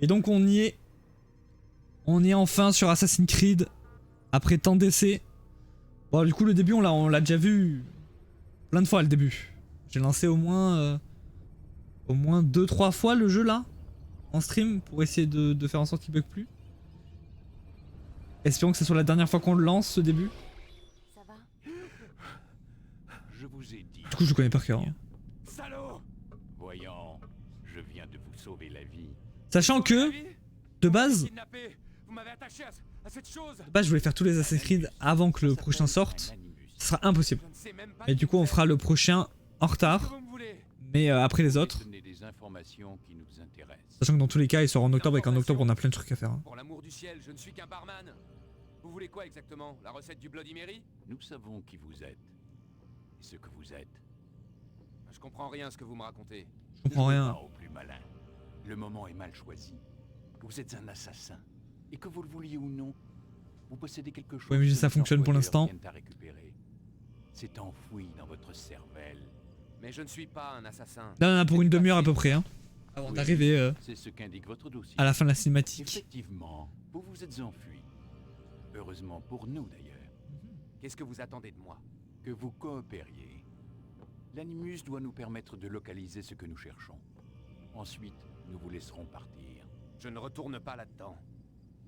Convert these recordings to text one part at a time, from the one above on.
Et donc on y est. On est enfin sur Assassin's Creed. Après tant d'essais. Bon du coup le début on l'a déjà vu plein de fois le début. J'ai lancé au moins 2-3 fois le jeu là. En stream pour essayer de faire en sorte qu'il bug plus. Espérons que ce soit la dernière fois qu'on le lance ce début. Ça va? Je vous ai dit. Du coup je le connais par cœur. Hein. Salaud! Voyons, je viens de vous sauver la vie. Sachant que, de base, Vous m'avez attaché à cette chose. je voulais faire tous les Assassin's Creed avant que le prochain sorte. Ce sera impossible. Et du coup on fera le prochain en retard. Mais après les autres. Sachant que dans tous les cas il sort en octobre et qu'en octobre on a plein de trucs à faire. Hein. Pour l'amour du ciel, je ne suis qu'un barman. Vous voulez quoi exactement? La recette du Bloody Mary? Nous savons qui vous êtes. Et ce que vous êtes. Je comprends rien à ce que vous me racontez. Je comprends Ne jouez rien. pas au plus malin. Le moment est mal choisi. Vous êtes un assassin. Et que vous le vouliez ou non, vous possédez quelque chose. Ouais, mais que ça les fonctionne pour employeurs l'instant. viennent à récupérer. C'est enfoui dans votre cervelle. Mais je ne suis pas un assassin. Là on en a pour une demi-heure à peu près. Hein. Avant Oui, d'arriver c'est ce qu'indique votre dossier. à la fin de la cinématique. Effectivement, vous vous êtes enfui. Heureusement pour nous d'ailleurs. Qu'est-ce que vous attendez de moi? Que vous coopériez. L'animus doit nous permettre de localiser ce que nous cherchons. Ensuite, nous vous laisserons partir. Je ne retourne pas là-dedans.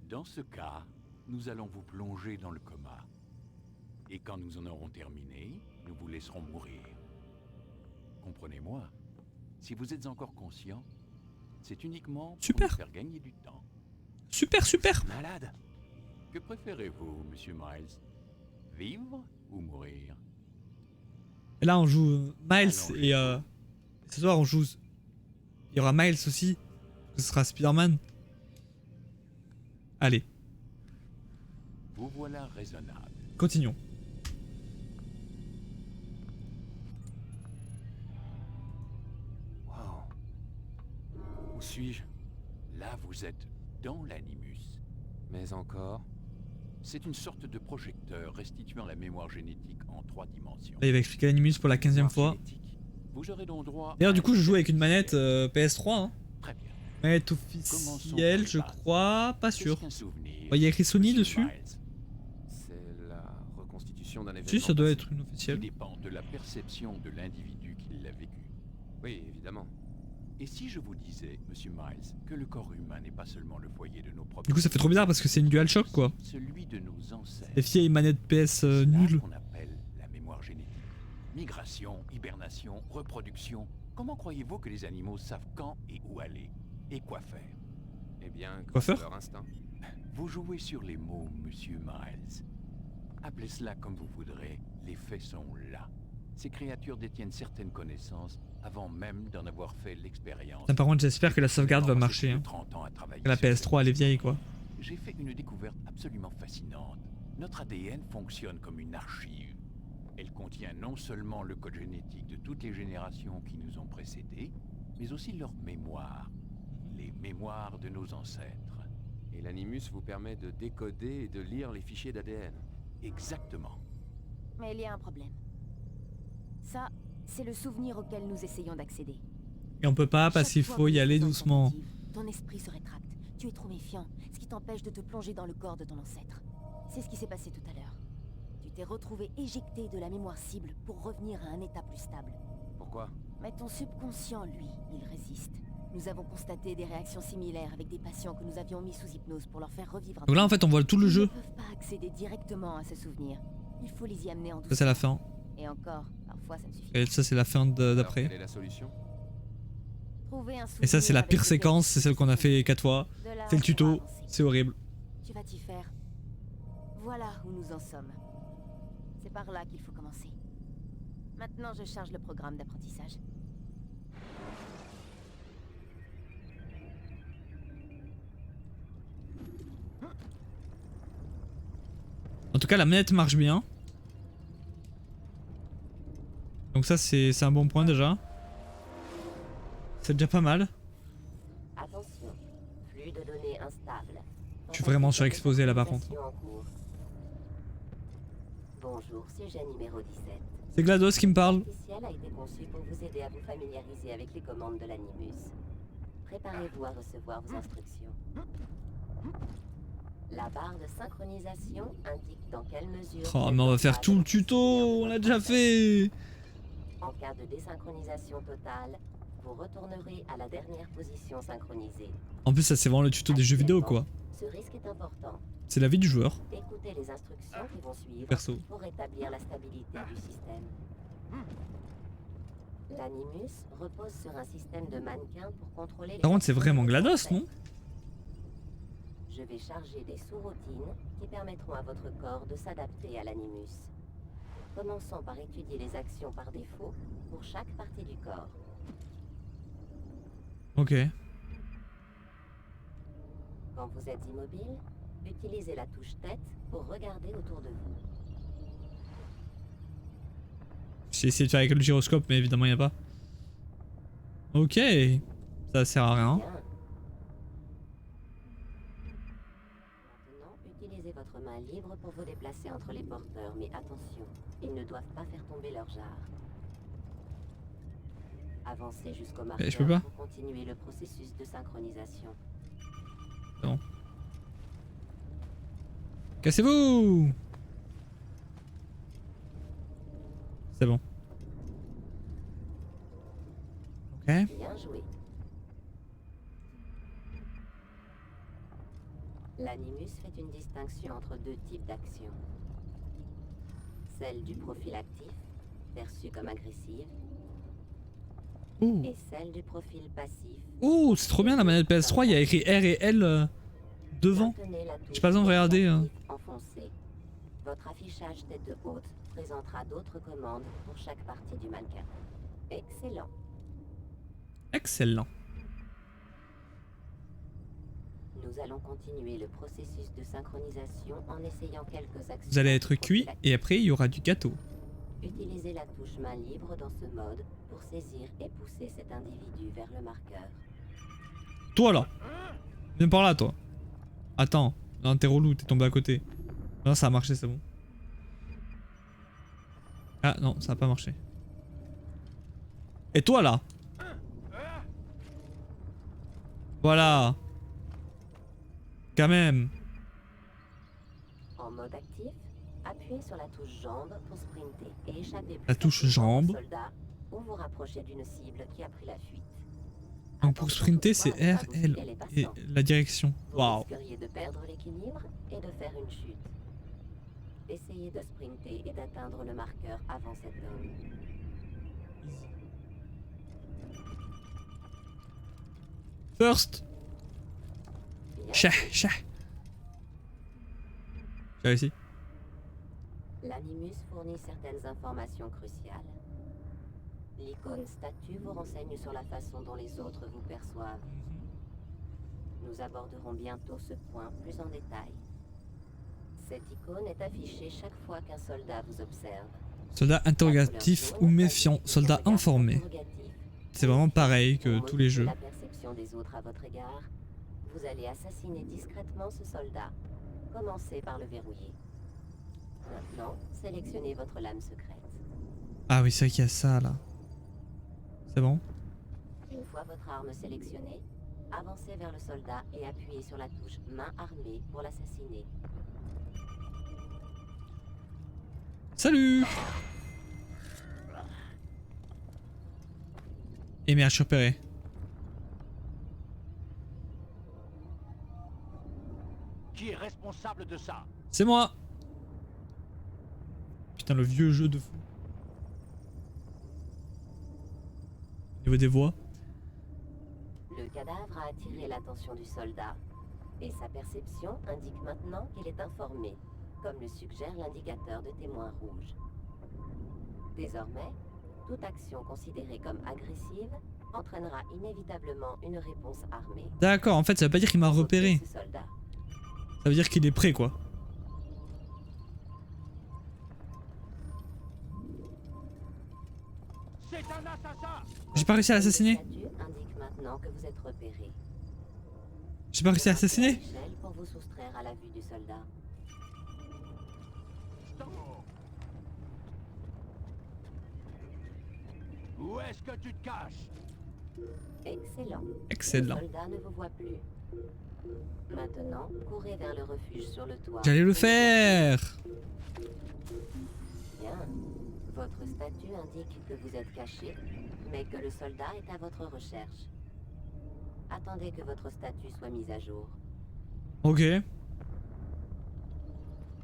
Dans ce cas, nous allons vous plonger dans le coma. Et quand nous en aurons terminé, nous vous laisserons mourir. Comprenez-moi, si vous êtes encore conscient, c'est uniquement Super. pour nous faire gagner du temps. Super super. Malade. Que préférez-vous, monsieur Miles? Vivre ou mourir? Et là on joue Miles Allons, et ce soir on joue... Il y aura Miles aussi. Ce sera Spider-Man. Allez, Vous voilà raisonnable. continuons. Wow. Où suis-je? Là, vous êtes dans l'animus. Mais encore? C'est une sorte de projecteur restituant la mémoire génétique en 3 dimensions. Là il va expliquer l'animus pour la 15e fois. Génétique. Vous aurez donc droit. D'ailleurs à du un coup je joue avec concept une manette visuel. PS3 hein. Très bien. Manette Commençons officielle par je les bases. crois, pas Qu'est-ce sûr. qu'un souvenir, Il y a écrit Sony monsieur dessus. Miles? C'est la reconstitution d'un événement. Si ça doit passé. être une Qui officielle. dépend de la perception de l'individu qui l'a vécu. Oui, évidemment. Et si je vous disais, monsieur Miles, que le corps humain n'est pas seulement le foyer de nos propres... Du coup ça fait trop bizarre parce que c'est une DualShock quoi. Celui de nos ancêtres. Les vieilles manettes PS C'est là nulles. qu'on appelle la mémoire génétique. Migration, hibernation, reproduction. Comment croyez-vous que les animaux savent quand et où aller? Et quoi faire? Eh bien, Quoi grâce à faire? leur instinct. Vous jouez sur les mots, monsieur Miles. Appelez cela comme vous voudrez, les faits sont là. Ces créatures détiennent certaines connaissances avant même d'en avoir fait l'expérience. Par contre j'espère que la sauvegarde va marcher. Hein. 30 ans à travailler La sur PS3 elle est vieille quoi. J'ai fait une découverte absolument fascinante. Notre ADN fonctionne comme une archive. Elle contient non seulement le code génétique de toutes les générations qui nous ont précédés, mais aussi leur mémoire. Les mémoires de nos ancêtres. Et l'animus vous permet de décoder et de lire les fichiers d'ADN. Exactement. Mais il y a un problème. Ça, c'est le souvenir auquel nous essayons d'accéder. Et on peut pas parce Chaque qu'il fois faut que y nous aller faisons une doucement. tentative, ton esprit se rétracte. Tu es trop méfiant, ce qui t'empêche de te plonger dans le corps de ton ancêtre. C'est ce qui s'est passé tout à l'heure. Tu t'es retrouvé éjecté de la mémoire cible pour revenir à un état plus stable. Pourquoi? Mais ton subconscient, lui, il résiste. Nous avons constaté des réactions similaires avec des patients que nous avions mis sous hypnose pour leur faire revivre un Donc là en fait on voit tout le Ils jeu. ne peuvent pas accéder directement à ce souvenir. Il faut les y amener en douceur. Ça c'est la fin. Et encore, parfois ça ne suffit Et ça c'est la fin Alors, d'après. quelle est la solution? Trouver un Et ça c'est la souvenir avec pire lequel séquence, tu c'est celle qu'on a fait 4 fois. De là, C'est le on tuto, va avancer. c'est horrible. Tu vas t'y faire. Voilà où nous en sommes. C'est par là qu'il faut commencer. Maintenant, je charge le programme d'apprentissage. En tout cas la manette marche bien. Donc ça c'est un bon point déjà. C'est déjà pas mal. Attention, flux de données instable. Je suis vraiment surexposé là par contre. En cours. Bonjour, sujet numéro 17. C'est GLaDOS qui me parle. L'artificiel a été conçu pour vous aider à vous familiariser avec les commandes de l'animus. Préparez-vous à recevoir vos instructions. La barre de synchronisation indique dans quelle mesure... Oh mais on va faire tout le tuto, on l'a déjà fait. En cas de désynchronisation totale, vous retournerez à la dernière position synchronisée. En plus ça c'est vraiment le tuto des jeux vidéo quoi. Ce risque est important. C'est la vie du joueur. Écoutez les instructions qui vont suivre Perso. pour rétablir la stabilité du système. L'Animus repose sur un système de mannequins pour contrôler les... Par contre c'est vraiment GLaDOS non? Je vais charger des sous-routines qui permettront à votre corps de s'adapter à l'Animus. Commençons par étudier les actions par défaut pour chaque partie du corps. Ok. Quand vous êtes immobile, utilisez la touche tête pour regarder autour de vous. J'ai essayé de faire avec le gyroscope mais évidemment il n'y a pas. Ok. Ça sert à rien. Bien. Maintenant, utilisez votre main libre pour vous déplacer entre les porteurs, mais attention, ils ne doivent pas faire tomber leur jarre. Avancez jusqu'au marqueur je peux pas. pour continuer le processus de synchronisation. Bon. Cassez-vous! C'est bon. Ok. Bien joué. L'Animus fait une distinction entre deux types d'actions. Celle du profil actif, perçue comme agressive, Oh, et celle du profil passif. oh c'est trop bien la manette PS3, il y a écrit R et L devant. Maintenez la touche J'ai pas besoin de regarder, actif enfoncée. Votre affichage tête de haute présentera d'autres commandes pour chaque partie du mannequin. Excellent. Excellent. Nous allons continuer le processus de synchronisation en essayant quelques actions. Vous allez être cuit et après il y aura du gâteau. Utilisez la touche main libre dans ce mode pour saisir et pousser cet individu vers le marqueur. Toi là. Viens par là toi. Attends. Non t'es relou, t'es tombé à côté. Non ça a marché, c'est bon. Ah non, ça a pas marché. Et toi là. Voilà. Quand même. En mode actif, appuyez sur la touche jambe pour sprinter et échapper plus La touche facilement jambe. aux soldats ou vous rapprocher d'une cible qui a pris la fuite. Donc pour sprinter c'est Attention R, toutefois à ne L pas bousculer les et passants. la direction. Vous Waouh. risqueriez de perdre l'équilibre et de faire une chute. Essayez de sprinter et d'atteindre le marqueur avant cet homme. First. Bien Chat, joué. chat. J'ai réussi. L'Animus fournit certaines informations cruciales. L'icône statue vous renseigne sur la façon dont les autres vous perçoivent. Nous aborderons bientôt ce point plus en détail. Cette icône est affichée chaque fois qu'un soldat vous observe. Soldat interrogatif ou méfiant, soldat informé. C'est vraiment pareil que tous les jeux. La perception des autres à votre égard, vous allez assassiner discrètement ce soldat. Commencez par le verrouiller. Maintenant, sélectionnez votre lame secrète. Ah oui c'est vrai qu'il y a ça là. C'est bon? Une fois votre arme sélectionnée, avancez vers le soldat et appuyez sur la touche main armée pour l'assassiner. Salut! Et merde, je suis repéré. Qui est responsable de ça? C'est moi! Putain, le vieux jeu de fou. Au niveau des voix. Le cadavre a attiré l'attention du soldat, et sa perception indique maintenant qu'il est informé, comme le suggère l'indicateur de témoin rouge. Désormais, toute action considérée comme agressive entraînera inévitablement une réponse armée. D'accord, en fait ça veut pas dire qu'il m'a repéré. Ce soldat. Ça veut dire qu'il est prêt quoi. C'est un assassin! J'ai pas réussi à l'assassiner. Le statut indique maintenant que vous êtes repéré. J'ai pas réussi à l'assassiner. L'échelle pour vous soustraire à la vue du soldat. Où est-ce que tu te caches? Excellent. Excellent. Le soldat ne vous voit plus. Maintenant, courez vers le refuge sur le toit. J'allais le faire. Bien. Votre statut indique que vous êtes caché, mais que le soldat est à votre recherche. Attendez que votre statut soit mis à jour. Ok.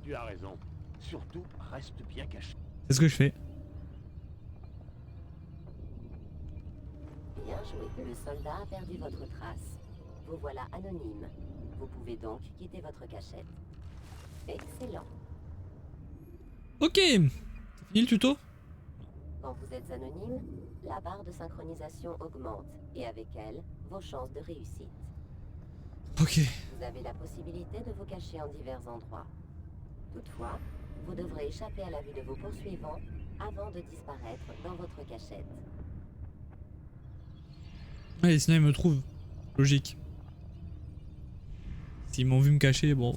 Tu as raison. Surtout, reste bien caché. C'est ce que je fais. Bien joué. Le soldat a perdu votre trace. Vous voilà anonyme. Vous pouvez donc quitter votre cachette. Excellent. Ok. C'est fini le tuto? Quand vous êtes anonyme, la barre de synchronisation augmente et avec elle, vos chances de réussite. Ok. Vous avez la possibilité de vous cacher en divers endroits. Toutefois, vous devrez échapper à la vue de vos poursuivants avant de disparaître dans votre cachette. Ouais, sinon ils me trouvent. Logique. S'ils m'ont vu me cacher, bon.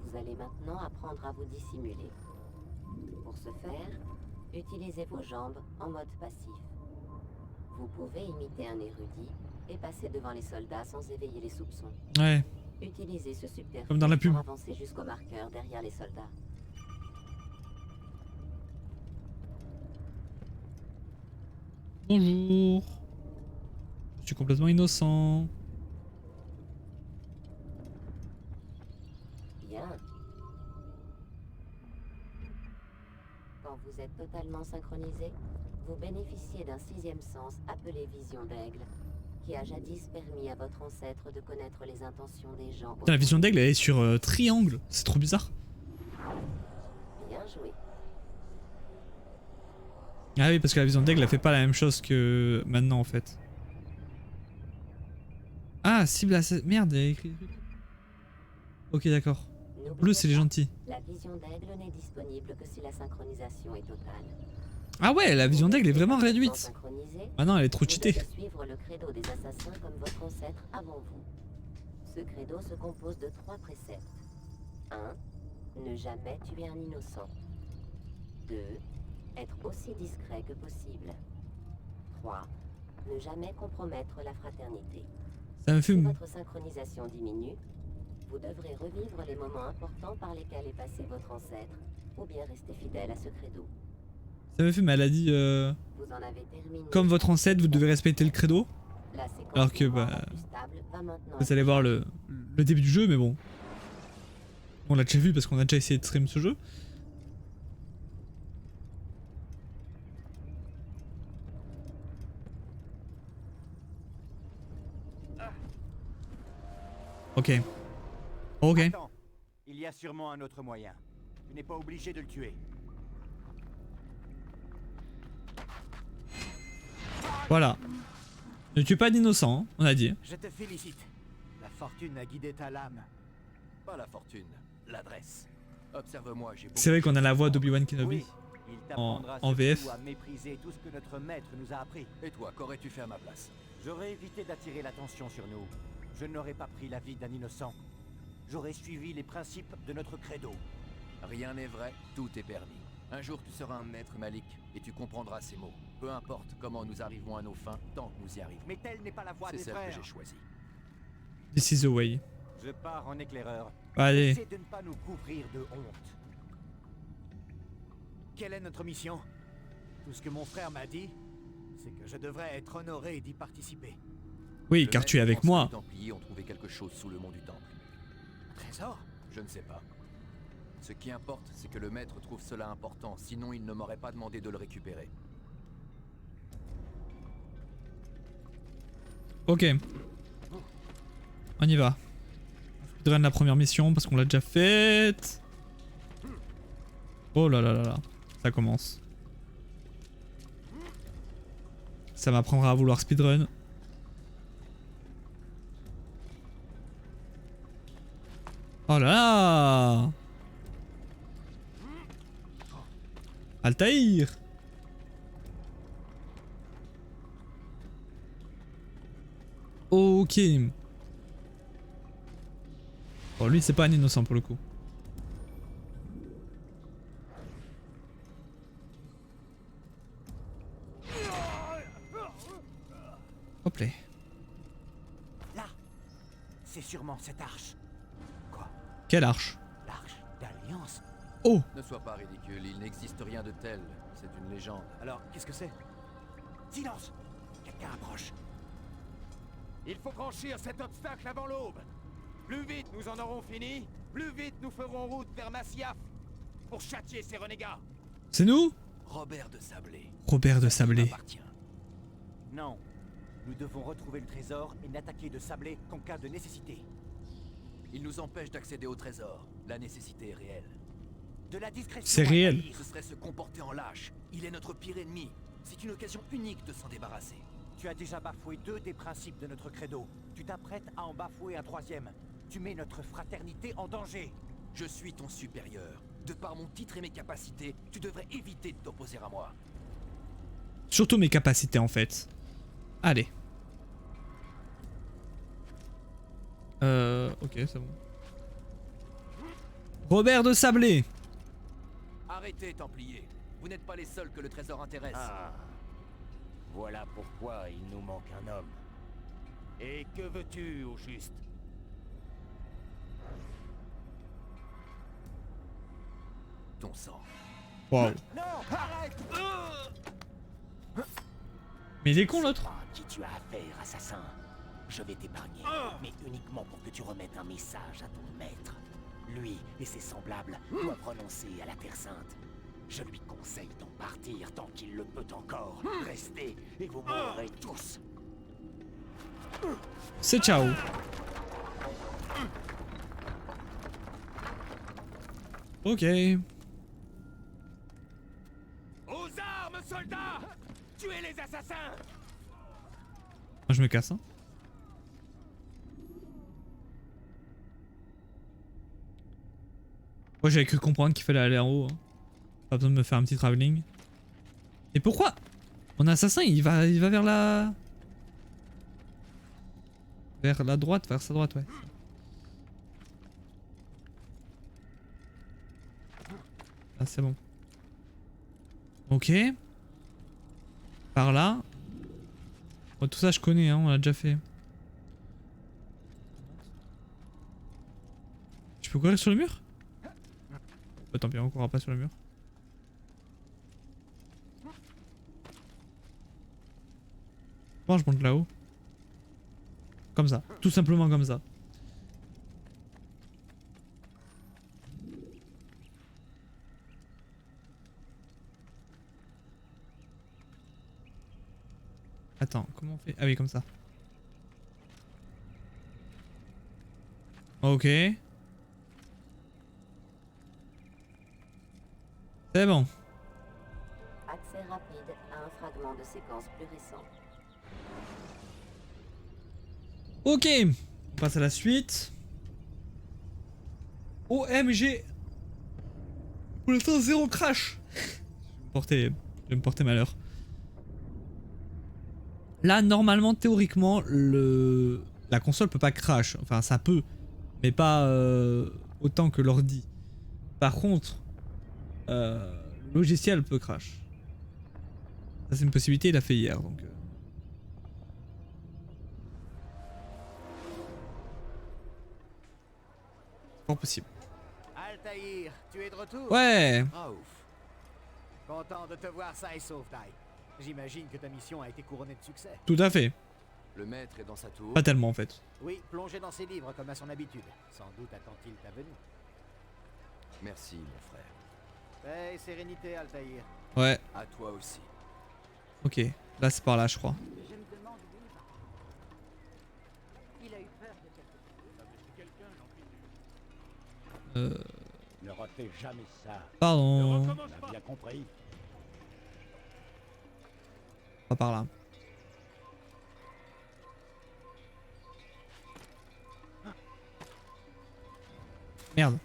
Vous allez maintenant apprendre à vous dissimuler. Pour ce faire, utilisez vos jambes en mode passif. Vous pouvez imiter un érudit et passer devant les soldats sans éveiller les soupçons. Ouais. Utilisez ce subterfuge Comme dans la pub. pour avancer jusqu'au marqueur derrière les soldats. Bonjour. Je suis complètement innocent. Bien. Quand vous êtes totalement synchronisé, vous bénéficiez d'un sixième sens appelé vision d'aigle, qui a jadis permis à votre ancêtre de connaître les intentions des gens. Putain, la vision d'aigle elle est sur triangle. C'est trop bizarre. Bien joué. Ah oui, parce que la vision d'aigle elle fait pas la même chose que maintenant en fait. Ah, cible à... Merde, il y a écrit... Ok, d'accord. Bleu, c'est les gentils. La vision d'aigle n'est disponible que si la synchronisation est totale. Ah ouais, la vision d'aigle est vraiment Sans réduite. synchroniser, Ah non, elle est trop vous cheatée. devez suivre le credo des assassins comme votre ancêtre avant vous. Ce credo se compose de 3 préceptes. 1. Ne jamais tuer un innocent. 2. Être aussi discret que possible. 3. Ne jamais compromettre la fraternité. Ça me Si fume. votre synchronisation diminue, vous devrez revivre les moments importants par lesquels est passé votre ancêtre, ou bien rester fidèle à ce credo. Ça me fume, elle a dit Vous en avez terminé. comme votre ancêtre, vous devez respecter le credo. La séquence Alors que, mémoire bah, la plus stable va maintenant Vous allez voir le début du jeu, mais bon. On l'a déjà vu parce qu'on a déjà essayé de stream ce jeu. Ok. Ok. Attends, il y a sûrement un autre moyen. Tu n'es pas obligé de le tuer. Voilà. Ne tue pas d'innocents, hein, on a dit. Je te félicite. La fortune a guidé ta lame. Pas la fortune, l'adresse. Observe-moi, j'ai beaucoup C'est vrai de qu'on a choses la voix à d'Obi-Wan Kenobi. Oui, il t'apprendra en VF. surtout à mépriser tout ce que notre maître nous a appris. Et toi, qu'aurais-tu fait à ma place? J'aurais évité d'attirer l'attention sur nous. Je n'aurais pas pris la vie d'un innocent. J'aurais suivi les principes de notre credo. Rien n'est vrai, tout est permis. Un jour tu seras un maître Malik, et tu comprendras ces mots. Peu importe comment nous arrivons à nos fins, tant que nous y arrivons. Mais telle n'est pas la voie C'est des celle que frères. j'ai choisie. This is the way. Je pars en éclaireur. Allez. Essaie de ne pas nous couvrir de honte. Quelle est notre mission? Tout ce que mon frère m'a dit, c'est que je devrais être honoré d'y participer. Oui, Le car tu es maître avec pense que moi. Les Templiers ont trouvé quelque chose sous le mont du Temple. Trésor? Je ne sais pas. Ce qui importe, c'est que le maître trouve cela important, sinon il ne m'aurait pas demandé de le récupérer. Ok. On y va. Je speedrun la première mission parce qu'on l'a déjà faite. Oh là là là là. Ça commence. Ça m'apprendra à vouloir speedrun. Oh là là. Altaïr. Ok. Bon, lui c'est pas un innocent pour le coup. Hop là. Là, c'est sûrement cette arche. Quoi? Quelle arche? L'arche d'Alliance? Oh! Ne sois pas ridicule, il n'existe rien de tel. C'est une légende. Alors, qu'est-ce que c'est? Silence! Quelqu'un approche. Il faut franchir cet obstacle avant l'aube. Plus vite nous en aurons fini, plus vite nous ferons route vers Masyaf pour châtier ces renégats. C'est nous? Robert de Sablé. Robert de Ça Sablé. m'appartient. Non. Nous devons retrouver le trésor et n'attaquer de Sablé qu'en cas de nécessité. Il nous empêche d'accéder au trésor. La nécessité est réelle. De la discrétion. C'est réel. Altaïr. Ce serait se comporter en lâche. Il est notre pire ennemi. C'est une occasion unique de s'en débarrasser. Tu as déjà bafoué 2 des principes de notre credo. Tu t'apprêtes à en bafouer un 3e. Tu mets notre fraternité en danger. Je suis ton supérieur. De par mon titre et mes capacités, tu devrais éviter de t'opposer à moi. Surtout mes capacités en fait. Allez. Ok, c'est bon. Robert de Sablé. Arrêtez, Templiers. Vous n'êtes pas les seuls que le trésor intéresse. Ah. Voilà pourquoi il nous manque un homme. Et que veux-tu au juste? Ton sang. Wow. Non, arrête! Mais il est con l'autre. À qui tu as affaire, assassin? Je vais t'épargner, mais uniquement pour que tu remettes un message à ton maître. Lui et ses semblables doivent renoncer à la Terre Sainte. Je lui conseille d'en partir tant qu'il le peut encore. Restez et vous mourrez tous. C'est ciao. Ok. Aux armes, soldats! Tuez les assassins! Moi je me casse. Hein. Moi j'avais cru comprendre qu'il fallait aller en haut. Hein. Pas besoin de me faire un petit travelling. Et pourquoi mon assassin il va vers la... Vers la droite, vers sa droite, ouais. Ah c'est bon. Ok. Par là. Bon, tout ça je connais, hein, on l'a déjà fait. Je peux courir sur le mur? Bah, tant pis, on courra pas sur le mur. Bon, je monte là-haut. Comme ça, tout simplement comme ça. Attends, comment on fait? Ah oui, comme ça. Ok. C'est bon. Accès rapide à un fragment de séquence plus récent. Ok. On passe à la suite. OMG. Pour l'instant, 0 crash. Je vais me porter malheur. Là, normalement, théoriquement, la console peut pas crash. Enfin, ça peut, mais pas autant que l'ordi. Par contre, le logiciel peut crash. Ça, c'est une possibilité, il l'a fait hier, donc... Fort possible. Altaïr, tu es de retour? Ouais. Ah ouf. Content de te voir sain et sauf, Taï. J'imagine que ta mission a été couronnée de succès. Tout à fait. Le maître est dans sa tour. Pas tellement, en fait. Oui, plongé dans ses livres comme à son habitude. Sans doute attend-il ta venue. Merci, mon frère. Paix et sérénité, Altaïr. Ouais. À toi aussi. Ok. Là, c'est par là, je crois. Je me demande où il va. Il a eu peur de quelque chose. Ne ratez jamais ça. Pardon. On a bien compris. Pas par là. Merde.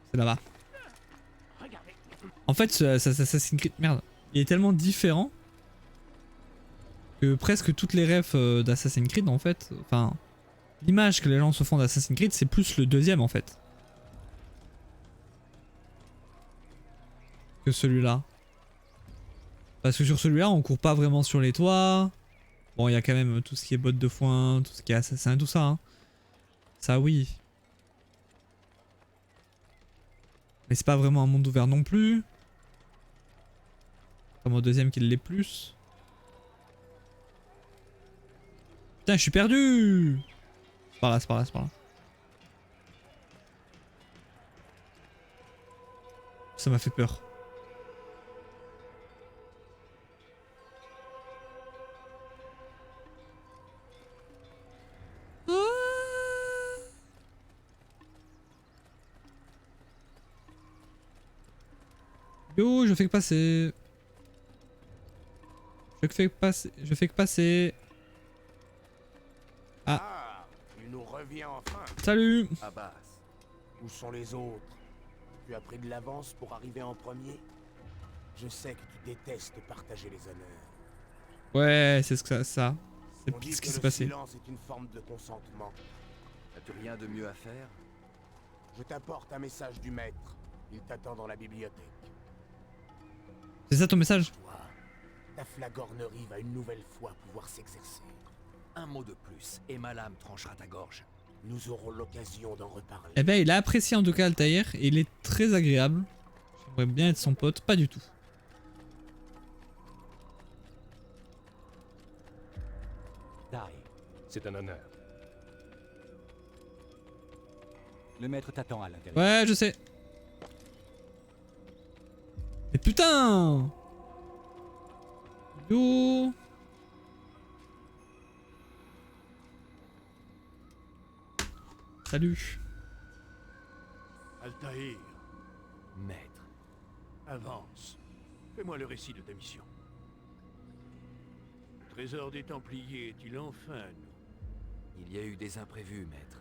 C'est là-bas. En fait, ce Assassin's Creed, merde, il est tellement différent que presque toutes les refs d'Assassin's Creed, en fait, enfin, l'image que les gens se font d'Assassin's Creed, c'est plus le deuxième, en fait, que celui-là. Parce que sur celui-là, on court pas vraiment sur les toits. Bon, il y a quand même tout ce qui est bottes de foin, tout ce qui est assassin, tout ça. Hein. Ça, oui. Mais c'est pas vraiment un monde ouvert non plus. Comme au deuxième qui l'est plus. Putain, je suis perdu! C'est par là, c'est par là, c'est par là. Ça m'a fait peur. Yo, je fais que passer. Je fais que passer. Ah, il nous revient enfin. Salut! Abbas, où sont les autres? Tu as pris de l'avance pour arriver en premier? Je sais que tu détestes partager les honneurs. Ouais, c'est ce que ça. C'est On dit ce qui que s'est le passé. silence est une forme de consentement. As-tu rien de mieux à faire? Je t'apporte un message du maître. Il t'attend dans la bibliothèque. C'est ça ton message? Toi, ta flagornerie va une nouvelle fois pouvoir s'exercer. Un mot de plus, et ma lame tranchera ta gorge. Nous aurons l'occasion d'en reparler. Eh ben, il a apprécié en tout cas Altaïr et il est très agréable. J'aimerais bien être son pote, pas du tout. Taï, C'est un honneur. le maître t'attend à l'intérieur. Ouais, je sais. Mais putain! Yo! Salut. Altaïr, Maître, avance. Fais-moi le récit de ta mission. Le trésor des Templiers est-il enfin à nous? il y a eu des imprévus, maître.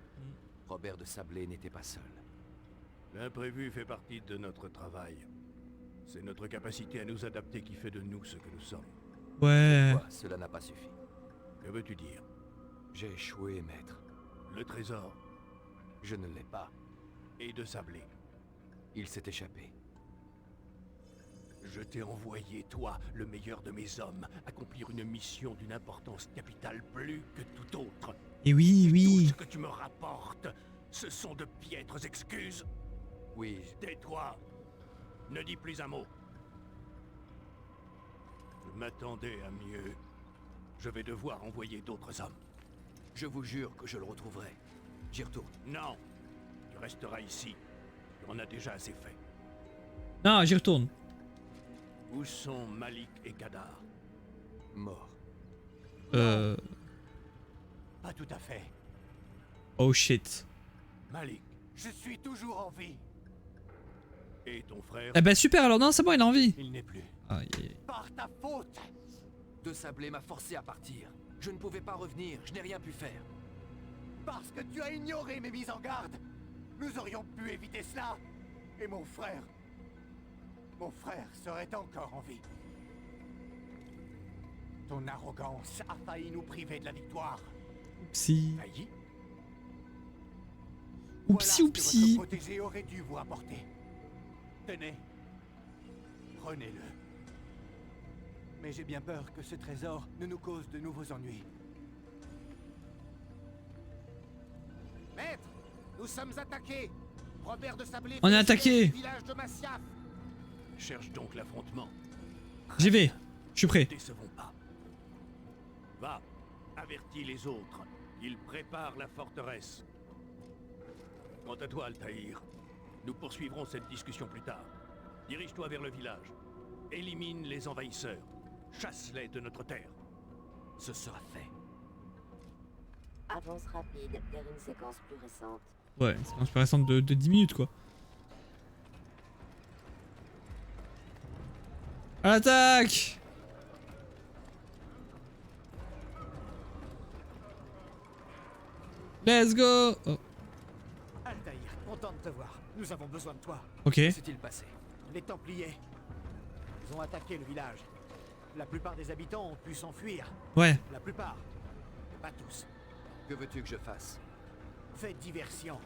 Robert de Sablé n'était pas seul. L'imprévu fait partie de notre travail. C'est notre capacité à nous adapter qui fait de nous ce que nous sommes. Ouais. Quoi, cela n'a pas suffi. Que veux-tu dire? J'ai échoué, maître. Le trésor Je ne l'ai pas. et de Sablé. Il s'est échappé. Je t'ai envoyé, toi, le meilleur de mes hommes, accomplir une mission d'une importance capitale plus que toute autre. Et oui, Tout oui. ce que tu me rapportes, ce sont de piètres excuses. Oui, Tais-toi. Ne dis plus un mot. Je m'attendais à mieux. Je vais devoir envoyer d'autres hommes. je vous jure que je le retrouverai. J'y retourne. Non. Tu resteras ici. Tu en as déjà assez fait. Non, j'y retourne. Où sont Malik et Kadar? Mort. Pas tout à fait. Oh shit. Malik Je suis toujours en vie. et ton frère? Eh ben super, alors non, c'est bon, il a envie. Il n'est plus. Aïe, aïe, aïe. Par ta faute. De Sablé m'a forcé à partir. Je ne pouvais pas revenir, je n'ai rien pu faire. Parce que tu as ignoré mes mises en garde. Nous aurions pu éviter cela. Et mon frère serait encore en vie. Ton arrogance a failli nous priver de la victoire. Oupsie. Failli? Oupsie, Voilà oupsie. ce que votre protégé aurait dû vous apporter. Tenez. Prenez-le. Mais j'ai bien peur que ce trésor ne nous cause de nouveaux ennuis. Maître, nous sommes attaqués. Robert de Sablé On est fait attaqué. le village de Masyaf. Cherche donc l'affrontement. J'y vais. Je suis Ne prêt. décevons pas. Va, avertis les autres. Ils préparent la forteresse. Quant à toi, Altaïr, nous poursuivrons cette discussion plus tard. Dirige-toi vers le village. Élimine les envahisseurs. Chasse-les de notre terre. Ce sera fait. Avance rapide vers une séquence plus récente. Ouais, c'est une inspiration de 10 minutes quoi. À l'attaque! Let's go! Oh, Altaïr, content de te voir. Nous avons besoin de toi. ok. Que s'est-il passé? Les Templiers. Ils ont attaqué le village. La plupart des habitants ont pu s'enfuir. Ouais. La plupart. Mais pas tous. Que veux-tu que je fasse? Fais diversion.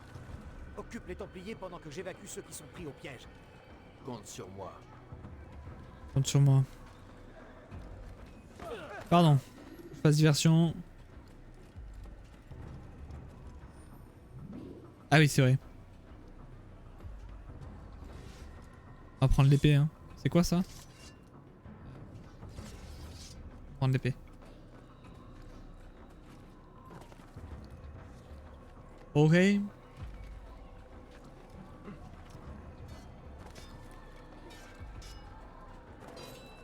Occupe les Templiers pendant que j'évacue ceux qui sont pris au piège. Compte sur moi. Compte sur moi. Pardon. Je fasse diversion. Ah oui, c'est vrai. On va prendre l'épée, hein. C'est quoi ça? Prendre l'épée. Ok.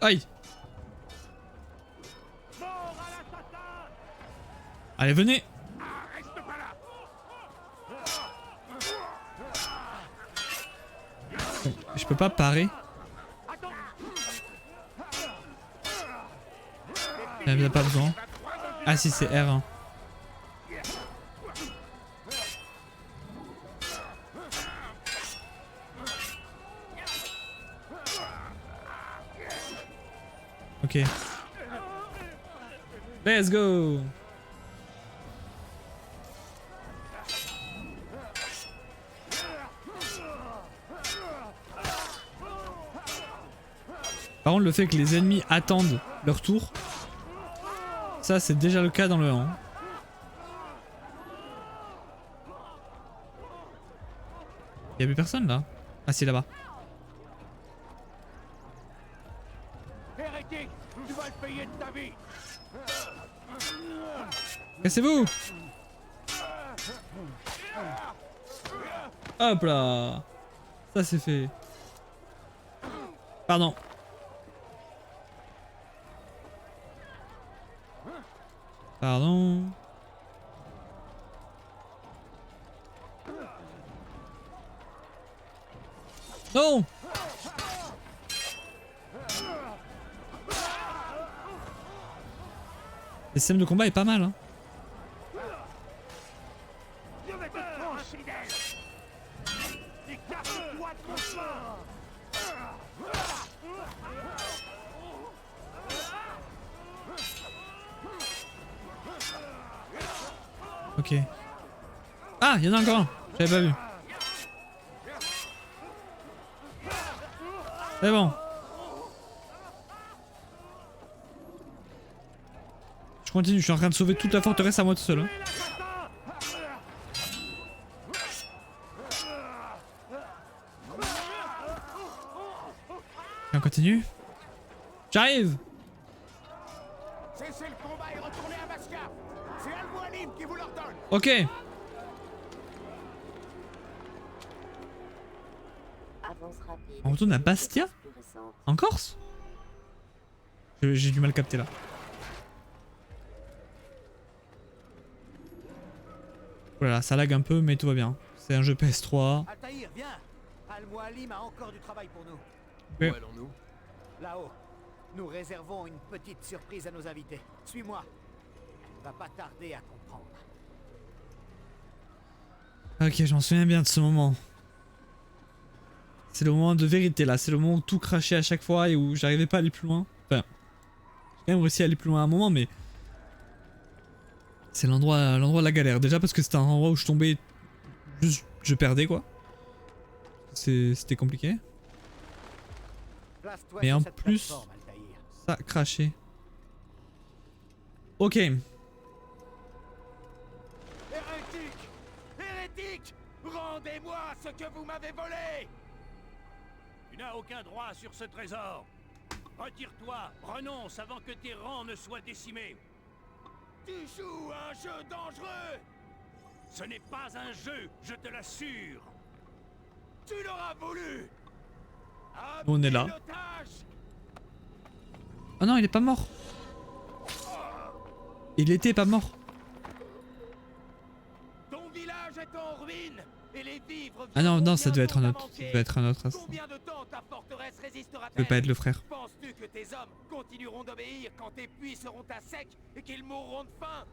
Aïe. Allez, venez. Je peux pas parer. Il n'y a pas besoin. Ah si, c'est R1. Ok. Let's go. Par contre, le fait que les ennemis attendent leur tour, ça c'est déjà le cas dans le 1. Y'a plus personne là? Ah si, là-bas. Hérétique, tu vas le payer de ta vie. Cassez-vous! Hop là! Ça c'est fait. Pardon. Pardon. Non! Le système de combat est pas mal, hein. Je vais te trancher d'elle. Écarte-toi de mon chemin. Ok. Ah, il y en a encore un. J'avais pas vu. C'est bon. Je continue, je suis en train de sauver toute la forteresse à moi tout seul. Hein. Et on continue. J'arrive. Cessez le combat et retournez à Mascaf. C'est Al-Mualim qui vous l'ordonne. Ok. Avance rapide. On retourne à Bastia? Plus récente. En Corse? J'ai du mal capté là. Voilà, ça lag un peu mais tout va bien. C'est un jeu PS3. Altaïr, viens. Al-Mualim a encore du travail pour nous. Ouais. Où allons-nous? Là-haut, nous réservons une petite surprise à nos invités. Suis-moi. Va pas tarder à comprendre. Ok, je m'en souviens bien de ce moment. C'est le moment de vérité là, c'est le moment où tout crachait à chaque fois et où j'arrivais pas à aller plus loin. Enfin, j'ai quand même réussi à aller plus loin à un moment mais... C'est l'endroit de la galère. Déjà parce que c'était un endroit où je tombais... Juste, je perdais quoi. C'était compliqué. Place-toi Mais sur en cette plus- plateforme, Altaïr. Ça crachait. Ok. Hérétique! Hérétique! Rendez-moi ce que vous m'avez volé! Tu n'as aucun droit sur ce trésor. Retire-toi, renonce avant que tes rangs ne soient décimés. Tu joues à un jeu dangereux! Ce n'est pas un jeu, je te l'assure. Tu l'auras voulu! On est là. Pilotage! Oh non, il est pas mort. Il était pas mort. Ton village est en ruine et les vivres. Ah non, non, ça viendront devait être un bientôt autre. à Ça manquer. devait être un autre. Ça Combien de temps ta forteresse résistera-t-elle? peut pas être le frère. Penses-tu que tes hommes continueront d'obéir quand tes puits seront à sec et qu'ils mourront de faim?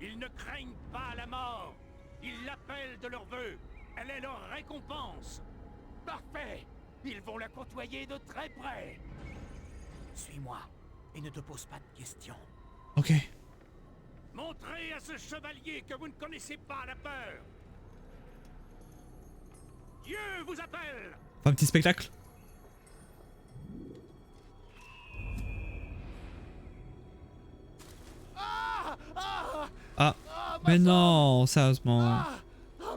Ils ne craignent pas la mort. Ils l'appellent de leur vœu. Elle est leur récompense. Parfait! Ils vont la côtoyer de très près! Suis-moi et ne te pose pas de questions. Ok. Montrez à ce chevalier que vous ne connaissez pas la peur. Dieu vous appelle. Un petit spectacle. Mais non, sérieusement. Ah,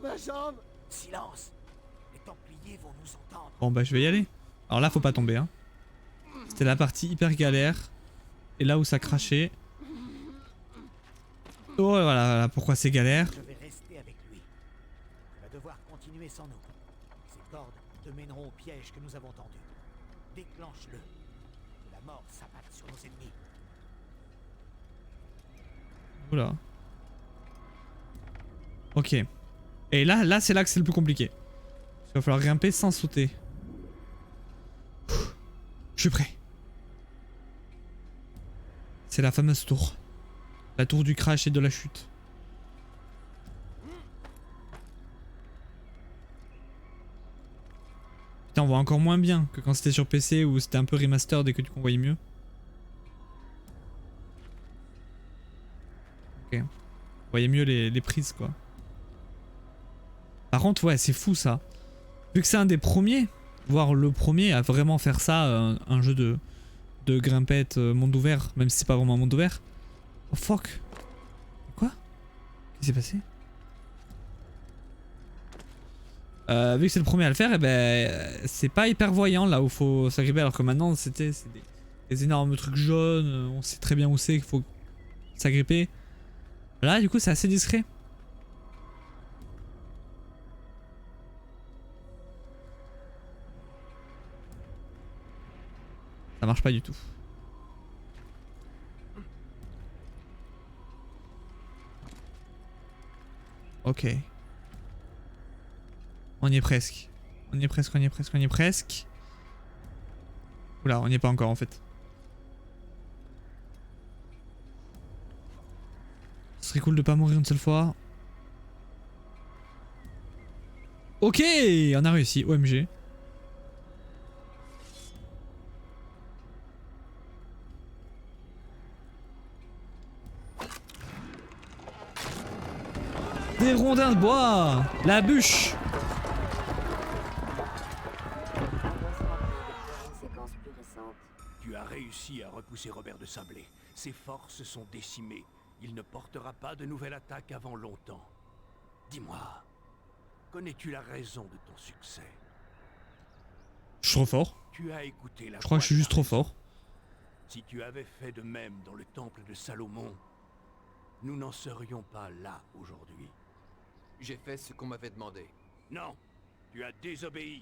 ma jambe! Silence. Les Templiers vont nous entendre. Bon bah je vais y aller. Alors là faut pas tomber hein. C'était la partie hyper galère. Et là où ça crachait. Oh voilà pourquoi c'est galère. Je vais rester avec lui. Il va devoir continuer sans nous. Ces cordes te mèneront au piège que nous avons tendu. Déclenche-le. Que la mort s'abatte sur nos ennemis. Oula. Ok. Et là c'est là que c'est le plus compliqué. Il va falloir grimper sans sauter. Je suis prêt. C'est la fameuse tour. La tour du crash et de la chute. Putain, on voit encore moins bien que quand c'était sur PC où c'était un peu remaster dès que qu'on voyait mieux. Ok. On voyait mieux les prises quoi. Par contre, ouais, c'est fou ça. Vu que c'est un des premiers, voire le premier à vraiment faire ça, un jeu de grimpette monde ouvert, même si c'est pas vraiment un monde ouvert. Oh fuck. Quoi? Qu'est-ce qui s'est passé? Vu que c'est le premier à le faire, et ben c'est pas hyper voyant là où faut s'agripper, alors que maintenant c'est des énormes trucs jaunes, on sait très bien où c'est qu'il faut s'agripper. Là du coup c'est assez discret. Ça marche pas du tout. Ok. On y est presque. On y est presque, on y est presque, on y est presque. Oula, on n'y est pas encore en fait. Ce serait cool de pas mourir une seule fois. Ok, on a réussi, OMG. Des rondins de bois. La bûche. Une séquence plus récente. Tu as réussi à repousser Robert de Sablé. Ses forces sont décimées. Il ne portera pas de nouvelle attaque avant longtemps. Dis-moi, connais-tu la raison de ton succès? Je suis trop fort. Tu as écouté la Je crois que je suis voix de juste la trop raison. fort. Si tu avais fait de même dans le temple de Salomon, nous n'en serions pas là aujourd'hui. J'ai fait ce qu'on m'avait demandé. Non, tu as désobéi.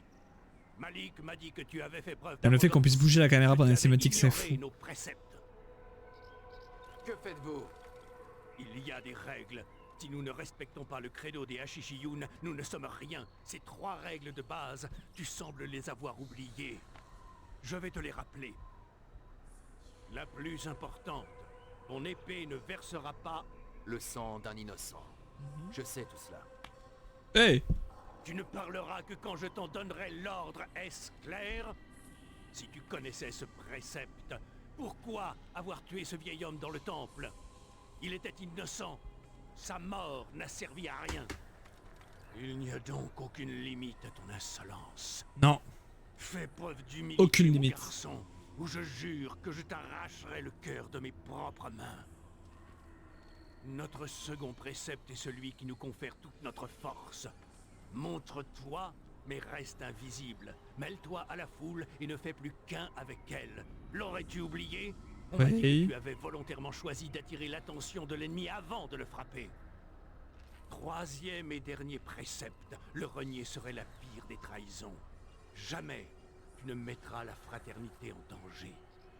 Malik m'a dit que tu avais fait preuve Le fait qu'on puisse bouger la caméra pendant les cinématiques, c'est ignoré fou. nos préceptes. Que faites-vous? Il y a des règles. Si nous ne respectons pas le credo des Hashishiyun, nous ne sommes rien. Ces 3 règles de base, tu sembles les avoir oubliées. Je vais te les rappeler. La plus importante, ton épée ne versera pas. Le sang d'un innocent. Je sais tout cela. Hey! Tu ne parleras que quand je t'en donnerai l'ordre, est-ce clair? Si tu connaissais ce précepte, pourquoi avoir tué ce vieil homme dans le temple? Il était innocent. Sa mort n'a servi à rien. Il n'y a donc aucune limite à ton insolence. Non. Fais preuve d'humilité, Aucune mon limite. garçon, ou je jure que je t'arracherai le cœur de mes propres mains. Notre second précepte est celui qui nous confère toute notre force. Montre-toi, mais reste invisible. Mêle-toi à la foule et ne fais plus qu'un avec elle. L'aurais-tu oublié? On m'a dit que tu avais volontairement choisi d'attirer l'attention de l'ennemi avant de le frapper. 3e et dernier précepte, le renier serait la pire des trahisons. Jamais tu ne mettras la fraternité en danger.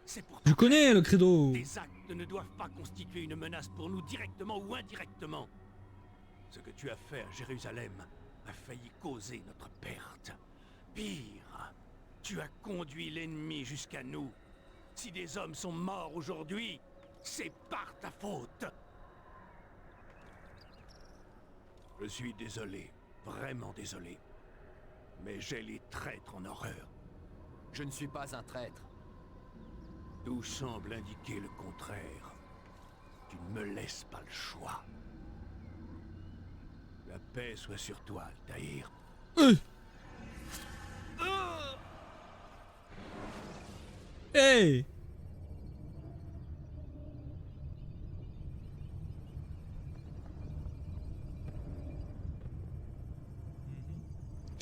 C'est pour Je connais le credo. tes actes ne doivent pas constituer une menace pour nous directement ou indirectement. Ce que tu as fait à Jérusalem a failli causer notre perte. Pire, tu as conduit l'ennemi jusqu'à nous. Si des hommes sont morts aujourd'hui, c'est par ta faute. Je suis désolé, vraiment désolé. Mais j'ai les traîtres en horreur. Je ne suis pas un traître. Tout semble indiquer le contraire. Tu ne me laisses pas le choix. La paix soit sur toi, Altaïr. Hey!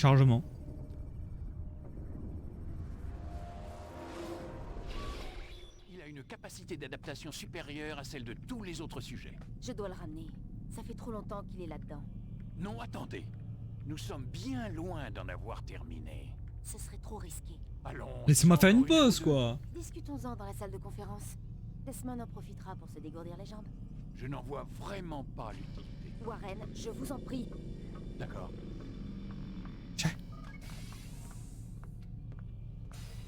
Chargement. Il a une capacité d'adaptation supérieure à celle de tous les autres sujets. Je dois le ramener. Ça fait trop longtemps qu'il est là-dedans. Non, attendez. Nous sommes bien loin d'en avoir terminé. Ce serait trop risqué. Allons. Laissez-moi faire une encore pause, ou deux. quoi. Discutons-en dans la salle de conférence. Desmond en profitera pour se dégourdir les jambes. Je n'en vois vraiment pas l'utilité. Warren, je vous en prie. D'accord.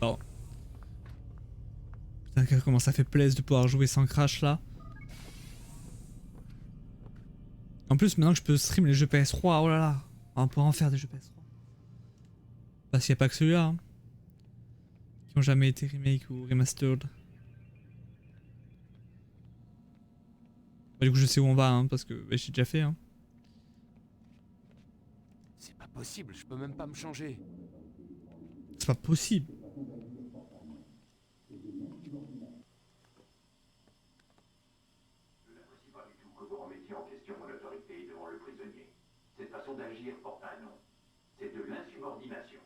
Bon. Putain, comment ça fait plaisir de pouvoir jouer sans crash là. En plus, maintenant que je peux stream les jeux PS3, oh là là, on pourra en faire des jeux PS3. Parce qu'il n'y a pas que celui-là. Hein, qui ont jamais été remake ou remastered. Bah, du coup, je sais où on va, hein, parce que bah, j'ai déjà fait. Hein. C'est pas possible, je peux même pas me changer. C'est pas possible. Je n'apprécie pas du tout que vous remettiez en question mon autorité devant le prisonnier. Cette façon d'agir porte un nom. C'est de l'insubordination.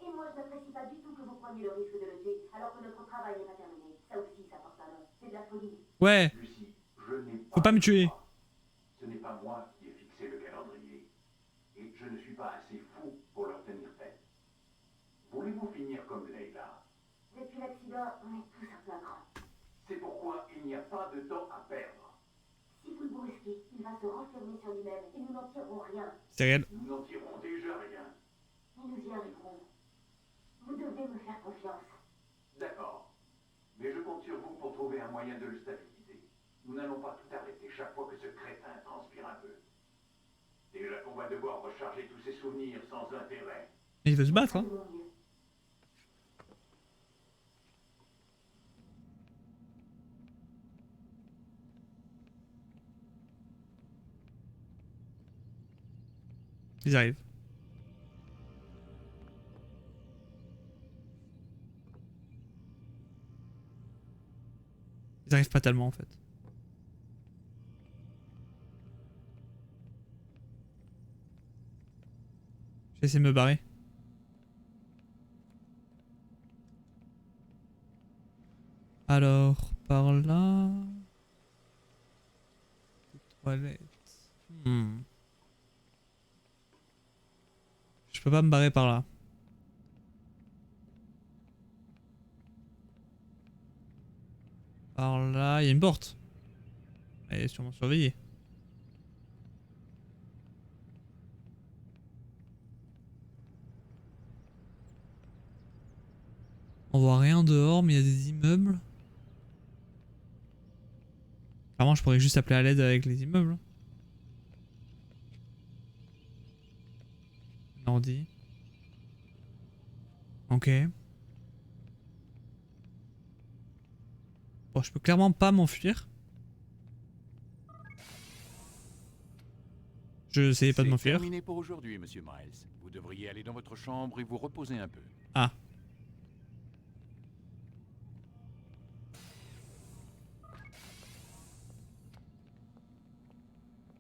Et moi, je n'apprécie pas du tout que vous preniez le risque de le tuer, alors que notre travail n'est pas terminé. Ça aussi, ça porte un nom. C'est de la folie. Ouais, Lucie, je n'ai faut pas me tuer. Ce n'est pas moi qui ai fixé le calendrier. Et je ne suis pas assez fou pour leur tenir tête. Voulez-vous finir comme Leila? Depuis l'accident, on est tous un peu à cran. C'est pourquoi il n'y a pas de temps à perdre. Si vous le brusquez, il va se renfermer sur lui-même et nous n'en tirerons rien. C'est réel. Nous n'en tirons déjà rien. Mais nous y arriverons. Vous devez me faire confiance. D'accord. Mais je compte sur vous pour trouver un moyen de le stabiliser. Nous n'allons pas tout arrêter chaque fois que ce crétin transpire un peu. Déjà qu'on va devoir recharger tous ses souvenirs sans intérêt. Mais il veut se battre, hein. De mon mieux. Ils arrivent. Ils arrivent pas tellement en fait. Je vais essayer de me barrer. Alors, par là... Les toilettes... Je peux pas me barrer par là. Par là, il y a une porte. Elle est sûrement surveillée. On voit rien dehors, mais il y a des immeubles. Clairement, je pourrais juste appeler à l'aide avec les immeubles. Ordi. Ok. Bon, je peux clairement pas m'enfuir. Je essayais pas de m'enfuir. C'est terminé pour aujourd'hui, monsieur Miles. Vous devriez aller dans votre chambre et vous reposer un peu. Ah.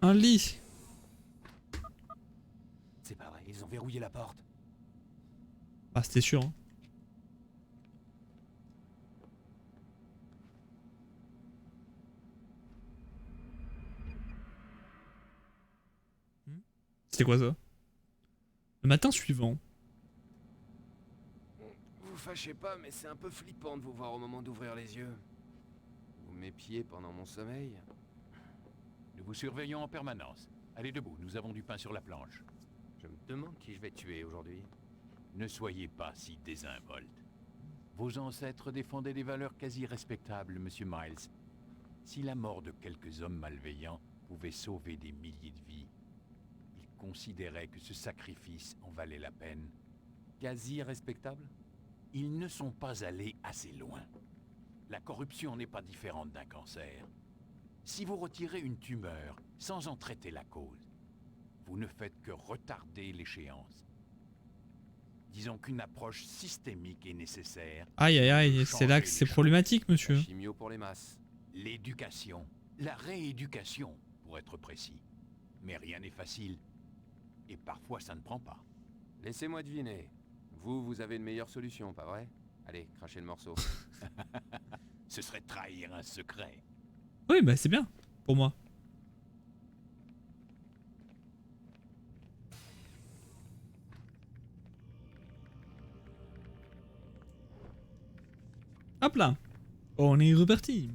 Un lit. C'est pas vrai, ils ont verrouillé la porte. Ah, c'était sûr. Hein. C'était quoi ça? Le matin suivant. Vous fâchez pas, mais c'est un peu flippant de vous voir au moment d'ouvrir les yeux. Vous m'épiez pendant mon sommeil. Nous vous surveillons en permanence. Allez debout, nous avons du pain sur la planche. Je me demande qui je vais tuer aujourd'hui. Ne soyez pas si désinvolte. Vos ancêtres défendaient des valeurs quasi respectables, monsieur Miles. Si la mort de quelques hommes malveillants pouvait sauver des milliers de vies, ils considéraient que ce sacrifice en valait la peine. Quasi respectable? Ils ne sont pas allés assez loin. La corruption n'est pas différente d'un cancer. Si vous retirez une tumeur sans en traiter la cause, vous ne faites que retarder l'échéance. Disons qu'une approche systémique est nécessaire. Aïe aïe aïe, c'est là que c'est problématique, monsieur. Chimio pour les masses. L'éducation, la rééducation, pour être précis. Mais rien n'est facile. Et parfois ça ne prend pas. Laissez-moi deviner. Vous avez une meilleure solution, pas vrai? Allez, crachez le morceau. Ce serait trahir un secret. Oui, bah c'est bien, pour moi. Hop là, on est reparti.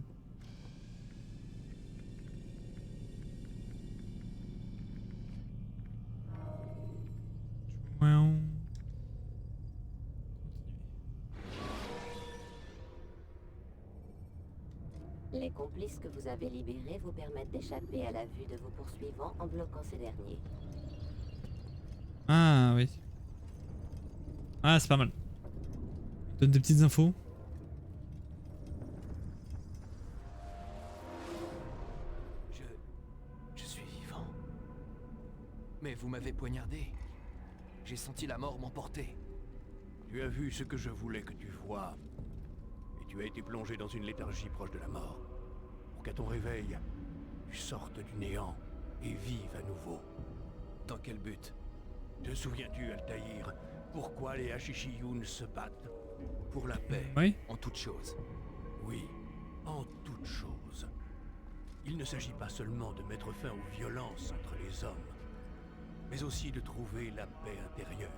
Les complices que vous avez libérés vous permettent d'échapper à la vue de vos poursuivants en bloquant ces derniers. Ah oui. Ah c'est pas mal. Donne des petites infos. Je suis vivant. Mais vous m'avez poignardé. J'ai senti la mort m'emporter. Tu as vu ce que je voulais que tu vois. Et tu as été plongé dans une léthargie proche de la mort. Pour qu'à ton réveil, tu sortes du néant et vives à nouveau. Dans quel but? Te souviens-tu, Altaïr, pourquoi les Hashishiyun se battent? Pour la paix, Oui. en toute chose. Oui, en toute chose. Il ne s'agit pas seulement de mettre fin aux violences entre les hommes, mais aussi de trouver la paix intérieure.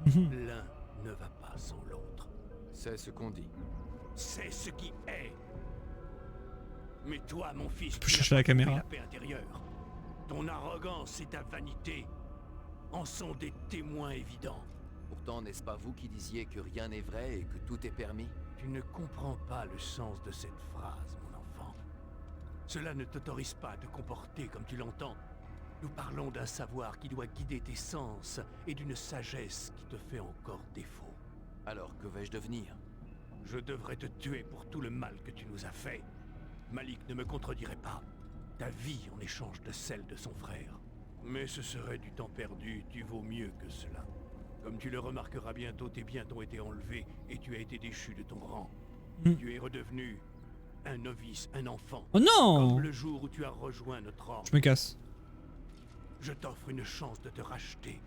L'un ne va pas sans l'autre. C'est ce qu'on dit. C'est ce qui est. Mais toi, mon fils, Je peux tu chercher n'as la pas trouvé caméra. la paix intérieure. Ton arrogance et ta vanité en sont des témoins évidents. Pourtant, n'est-ce pas vous qui disiez que rien n'est vrai et que tout est permis? Tu ne comprends pas le sens de cette phrase, mon enfant. Cela ne t'autorise pas à te comporter comme tu l'entends. Nous parlons d'un savoir qui doit guider tes sens et d'une sagesse qui te fait encore défaut. Alors, que vais-je devenir? Je devrais te tuer pour tout le mal que tu nous as fait. Malik ne me contredirait pas. Ta vie en échange de celle de son frère. Mais ce serait du temps perdu, tu vaux mieux que cela. Comme tu le remarqueras bientôt, tes biens t'ont été enlevés et tu as été déchu de ton rang. Tu es redevenu un novice, un enfant. Oh non! Comme le jour où tu as rejoint notre rang. Je me casse. Je t'offre une chance de te racheter.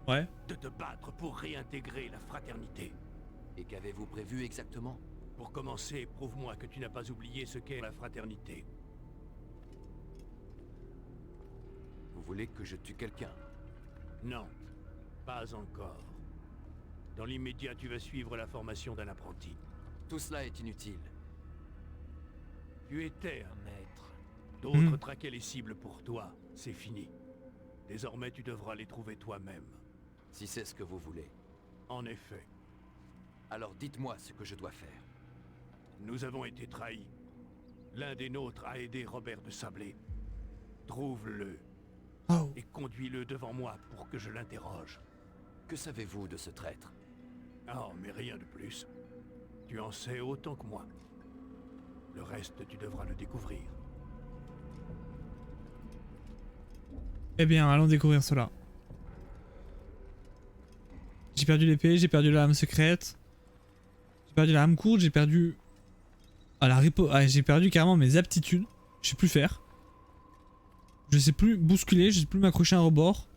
Ouais. De te battre pour réintégrer la fraternité. Et qu'avez-vous prévu exactement? Pour commencer, prouve-moi que tu n'as pas oublié ce qu'est la fraternité. Vous voulez que je tue quelqu'un? Non, pas encore. Dans l'immédiat, tu vas suivre la formation d'un apprenti. Tout cela est inutile. Tu étais un maître. D'autres traquaient les cibles pour toi. C'est fini. Désormais, tu devras les trouver toi-même. Si c'est ce que vous voulez. En effet. Alors dites-moi ce que je dois faire. Nous avons été trahis. L'un des nôtres a aidé Robert de Sablé. Trouve-le. Oh. Et conduis-le devant moi pour que je l'interroge. Que savez-vous de ce traître? Oh, mais rien de plus. Tu en sais autant que moi. Le reste, tu devras le découvrir. Eh bien, allons découvrir cela. J'ai perdu l'épée, j'ai perdu la lame secrète. J'ai perdu la lame courte, j'ai perdu... j'ai perdu carrément mes aptitudes. Je sais plus faire. Je sais plus bousculer, je sais plus m'accrocher à un rebord.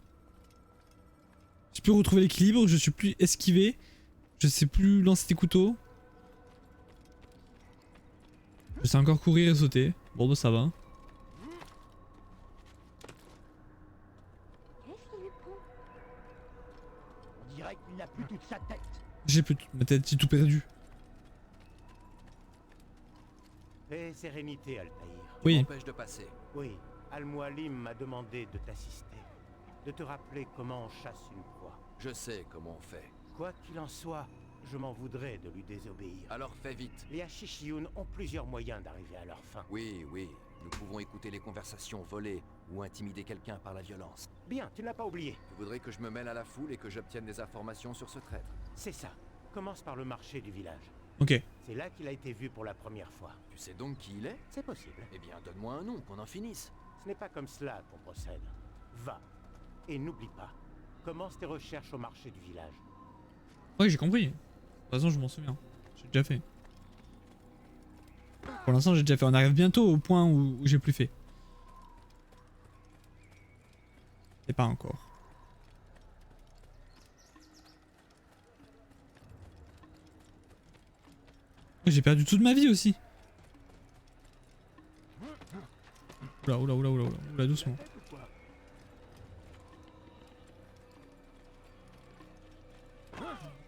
Je sais plus retrouver l'équilibre, je sais plus esquiver. Je sais plus lancer des couteaux. Je sais encore courir et sauter. Bon bah ça va. On dirait qu'il n'a plus toute sa tête. J'ai plus ma tête, j'ai tout perdu. Paix et sérénité, Altaïr. Oui. M'empêche de passer. Oui, Al-Mualim m'a demandé de t'assister. De te rappeler comment on chasse une proie. Je sais comment on fait. Quoi qu'il en soit, je m'en voudrais de lui désobéir. Alors fais vite. Les Hashishiyun ont plusieurs moyens d'arriver à leur fin. Oui, oui. Nous pouvons écouter les conversations, voler ou intimider quelqu'un par la violence. Bien, tu n'as pas oublié. Tu voudrais que je me mêle à la foule et que j'obtienne des informations sur ce traître? C'est ça. Commence par le marché du village. Ok. C'est là qu'il a été vu pour la première fois. Tu sais donc qui il est? C'est possible. Eh bien, donne-moi un nom, qu'on en finisse. Ce n'est pas comme cela qu'on procède. Va. Et n'oublie pas. Commence tes recherches au marché du village. Oui, j'ai compris. De toute façon, je m'en souviens. J'ai déjà fait. Pour l'instant, j'ai déjà fait. On arrive bientôt au point où j'ai plus fait. Et pas encore. J'ai perdu toute ma vie aussi. Oula, oula, oula, oula, oula, doucement.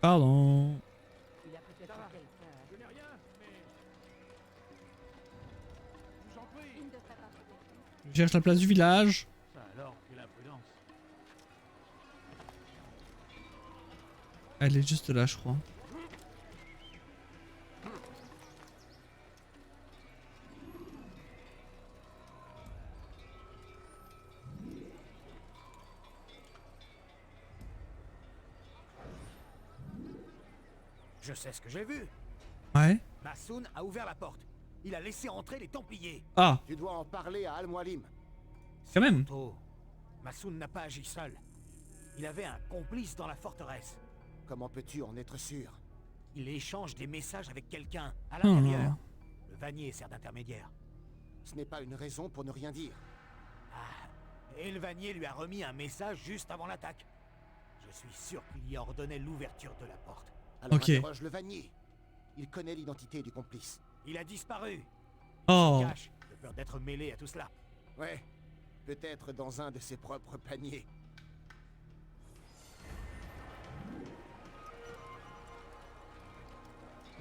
Pardon. Je cherche la place du village. Elle est juste là, je crois. Je sais ce que j'ai vu. Ouais. Massoun a ouvert la porte. Il a laissé entrer les Templiers. Ah, Tu dois en parler à Al-Mualim. quand même. Oh, Massoun n'a pas agi seul. Il avait un complice dans la forteresse. Comment peux-tu en être sûr? Il échange des messages avec quelqu'un à Oh l'intérieur. non. Le Vanier sert d'intermédiaire. Ce n'est pas une raison pour ne rien dire. Et le Vanier lui a remis un message juste avant l'attaque. Je suis sûr qu'il y ordonnait l'ouverture de la porte. Alors Ok. interroge le Vanier. Il connaît l'identité du complice. Il a disparu. Oh. Il se cache, de peur d'être mêlé à tout cela. Ouais, peut-être dans un de ses propres paniers.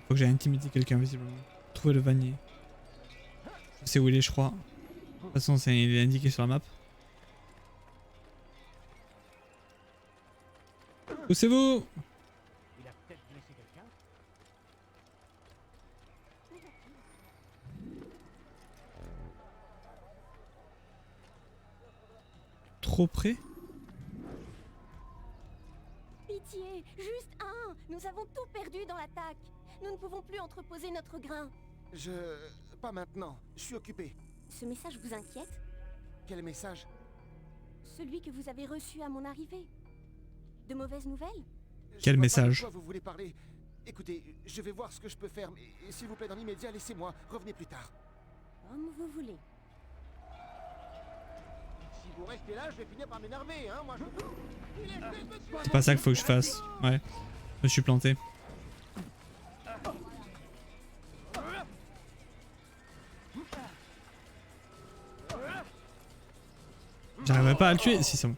Faut que j'aille intimider quelqu'un visiblement. Trouver le Vanier. Je sais où il est, je crois. De toute façon, il est indiqué sur la map. Poussez-vous! Il a peut-être blessé quelqu'un. Trop près? Pitié, juste un. Nous avons tout perdu dans l'attaque. Nous ne pouvons plus entreposer notre grain. Pas maintenant. Je suis occupé. Ce message vous inquiète? Quel message? Celui que vous avez reçu à mon arrivée. De mauvaises nouvelles? Je Quel vois pas message? de quoi vous voulez parler? Écoutez, je vais voir ce que je peux faire, mais s'il vous plaît, dans l'immédiat, laissez-moi. Revenez plus tard. Comme vous voulez. Si vous restez là, je vais finir par m'énerver, hein. Moi, je... C'est pas ça qu'il faut que je fasse. Ouais. Je me suis planté. J'arriverai pas à le tuer. Si, c'est bon.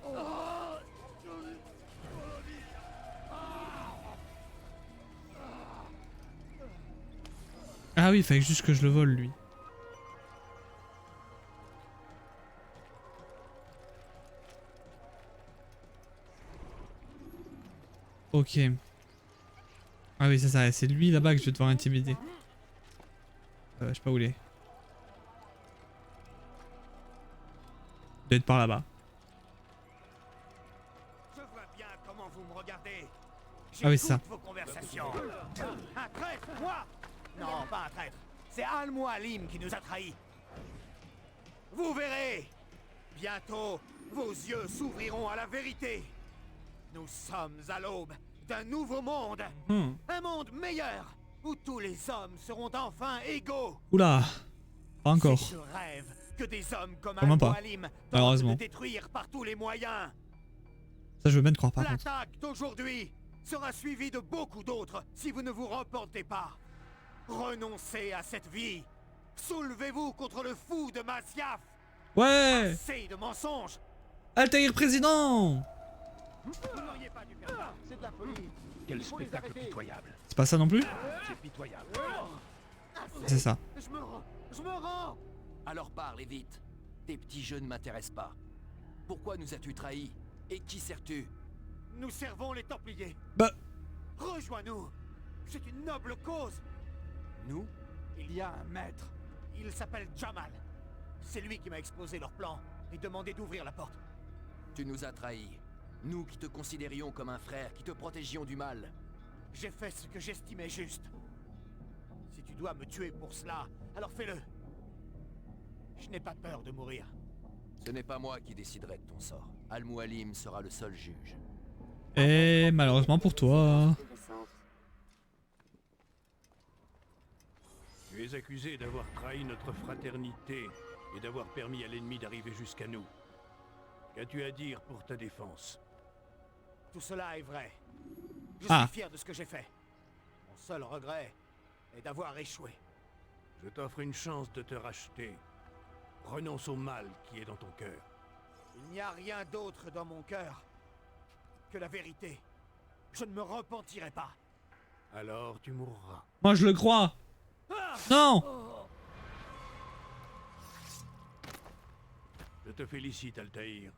Ah oui, il fallait juste que je le vole, lui. Ok. Ah oui, c'est ça, c'est lui là-bas que je vais devoir intimider. Je sais pas où il est. Il doit être par là-bas. Je vois bien comment vous me regardez. Ah oui, c'est ça. Vos conversations. Un traître, moi? Non, pas un traître. C'est Al-Mualim qui nous a trahis. Vous verrez. Bientôt, vos yeux s'ouvriront à la vérité. Nous sommes à l'aube d'un nouveau monde. Un monde meilleur, où tous les hommes seront enfin égaux. Oula. Pas encore. Je rêve que des hommes comme Quand même pas. Al-Mualim tentent Malheureusement. de détruire par tous les moyens. Ça, je veux bien te croire par contre. L'attaque d'aujourd'hui sera suivie de beaucoup d'autres si vous ne vous reportez pas. Renoncez à cette vie. Soulevez-vous contre le fou de Masyaf. Ouais. Assez de mensonges. Altaïr président. Vous n'auriez pas dû faire ça. C'est de la folie. Quel Il faut les spectacle arrêter. pitoyable. C'est pas ça non plus? C'est pitoyable. C'est ça. Je me rends. Je me rends. Alors parle et vite. Tes petits jeux ne m'intéressent pas. Pourquoi nous as-tu trahis? Et qui sers-tu? Nous servons les Templiers. Bah. Rejoins-nous. C'est une noble cause. Nous? Il y a un maître. Il s'appelle Jamal. C'est lui qui m'a exposé leur plan et demandé d'ouvrir la porte. Tu nous as trahis. Nous qui te considérions comme un frère, qui te protégions du mal. J'ai fait ce que j'estimais juste. Si tu dois me tuer pour cela, alors fais-le. Je n'ai pas peur de mourir. Ce n'est pas moi qui déciderai de ton sort. Al-Mualim sera le seul juge. Et malheureusement pour toi. Tu es accusé d'avoir trahi notre fraternité et d'avoir permis à l'ennemi d'arriver jusqu'à nous. Qu'as-tu à dire pour ta défense? Tout cela est vrai. Je Ah. suis fier de ce que j'ai fait. Mon seul regret et d'avoir échoué. Je t'offre une chance de te racheter. Renonce au mal qui est dans ton cœur. Il n'y a rien d'autre dans mon cœur que la vérité. Je ne me repentirai pas. Alors tu mourras. Moi je le crois. Non. Je te félicite, Altaïr.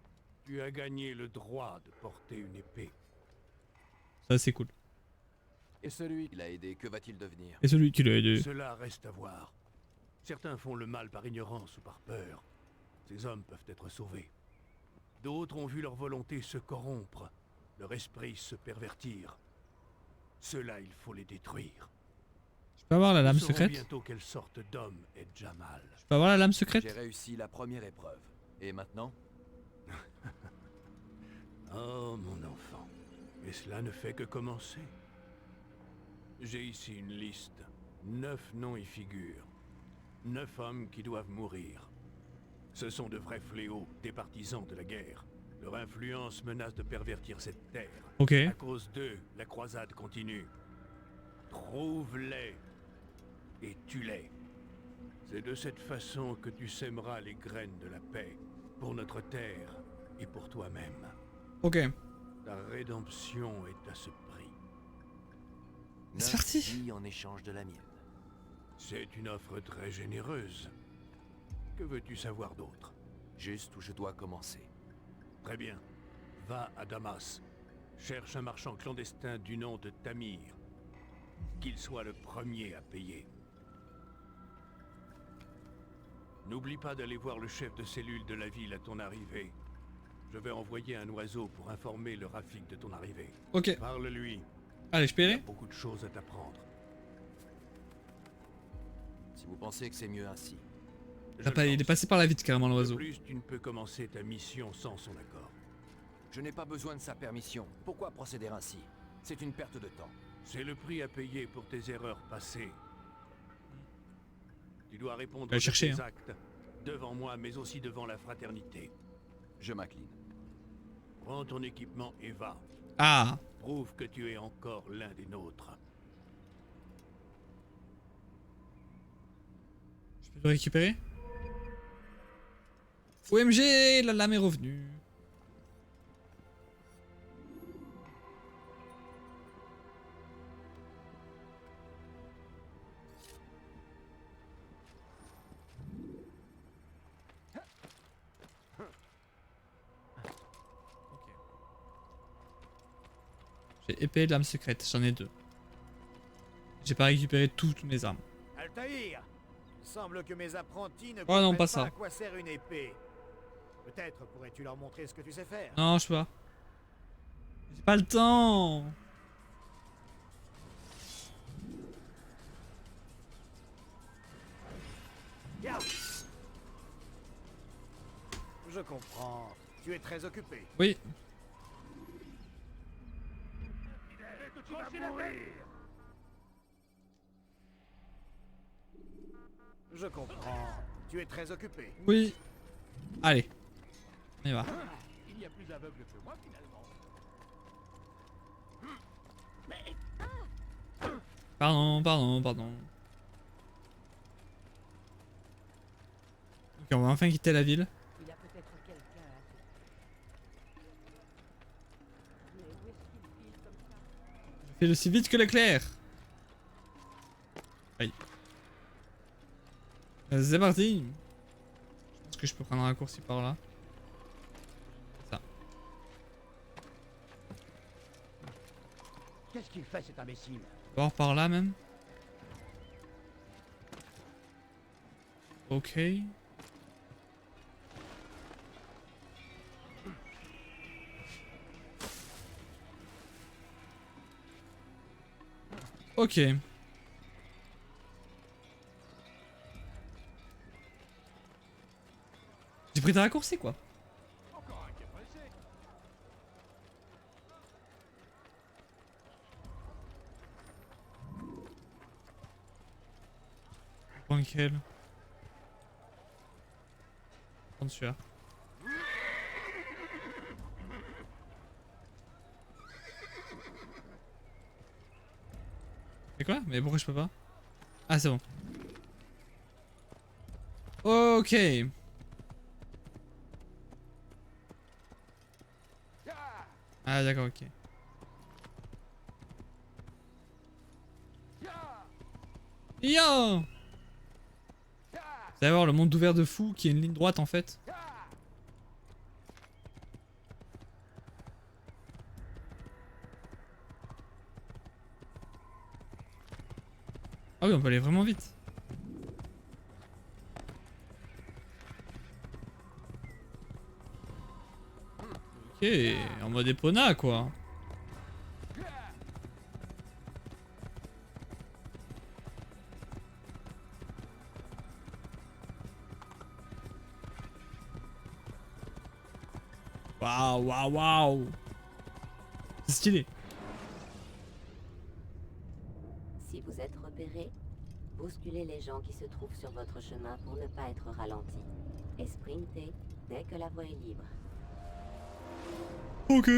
Tu as gagné le droit de porter une épée. Ça c'est cool. Et celui qui l'a aidé, que va-t-il devenir? Et celui qui l'a aidé. Cela reste à voir. Certains font le mal par ignorance ou par peur. Ces hommes peuvent être sauvés. D'autres ont vu leur volonté se corrompre, leur esprit se pervertir. Ceux-là, il faut les détruire. Je peux avoir la lame Nous saurons secrète? bientôt quelle sorte d'homme est Jamal. Je peux avoir la lame secrète? J'ai réussi la première épreuve. Et maintenant? Oh, mon enfant. Et cela ne fait que commencer. J'ai ici une liste. 9 noms y figurent. 9 hommes qui doivent mourir. Ce sont de vrais fléaux, des partisans de la guerre. Leur influence menace de pervertir cette terre. Ok. À cause d'eux, la croisade continue. Trouve-les et tue-les. C'est de cette façon que tu sèmeras les graines de la paix pour notre terre et pour toi-même. Ok. Ta rédemption est à ce prix. C'est parti. 9 vies en échange de la mienne. C'est une offre très généreuse. Que veux-tu savoir d'autre? Juste où je dois commencer. Très bien. Va à Damas. Cherche un marchand clandestin du nom de Tamir. Qu'il soit le premier à payer. N'oublie pas d'aller voir le chef de cellule de la ville à ton arrivée. Je vais envoyer un oiseau pour informer le Rafik de ton arrivée. Ok. Parle-lui. Allez, je peux y Il y a aller? beaucoup de choses à t'apprendre. Si vous pensez que c'est mieux ainsi. Il est passé par la vitre carrément De l'oiseau. plus, tu ne peux commencer ta mission sans son accord. Je n'ai pas besoin de sa permission. Pourquoi procéder ainsi? C'est une perte de temps. C'est le prix à payer pour tes erreurs passées. Tu dois répondre Allez de chercher, tes hein. actes, devant moi, mais aussi devant la fraternité. Je m'incline. Prends ton équipement et va. Ah. Prouve que tu es encore l'un des nôtres. Je peux le récupérer? OMG, la lame est revenue. J'ai épée et lame secrète, j'en ai 2. J'ai pas récupéré toutes mes armes. Altaïr, il semble que mes apprentis ne Oh non, comprennent pas ça. à quoi sert une épée. Peut-être pourrais-tu leur montrer ce que tu sais faire. Non, je sais pas. J'ai pas le temps. Ya. Je comprends. Tu es très occupé. Oui. Je comprends. Tu es très occupé. Oui. Allez. On y va. Il y a plus aveugle que moi finalement. Pardon, pardon, pardon. Ok, on va enfin quitter la ville. Il y a peut-être quelqu'un à mais où est-ce qu'il file comme ça? Je fais aussi vite que l'éclair. Aïe. C'est parti. Je pense que je peux prendre un raccourci par là. Ça. Qu'est-ce qu'il fait cet imbécile? Voir par là même. Ok. Ok. J'ai pris des raccourcis quoi. Encore un qui est pressé. Tranquille. Prends celui-là. C'est quoi? Mais pourquoi je peux pas? Ah, c'est bon. Ok. Ah, d'accord, ok. Yo! Vous allez voir le monde ouvert de fou qui est une ligne droite en fait. Ah oui, on peut aller vraiment vite. Ok, en mode Epona quoi. Waouh, waouh, waouh. C'est stylé. Si vous êtes repéré, bousculez les gens qui se trouvent sur votre chemin pour ne pas être ralenti. Et sprintez dès que la voie est libre. Ok.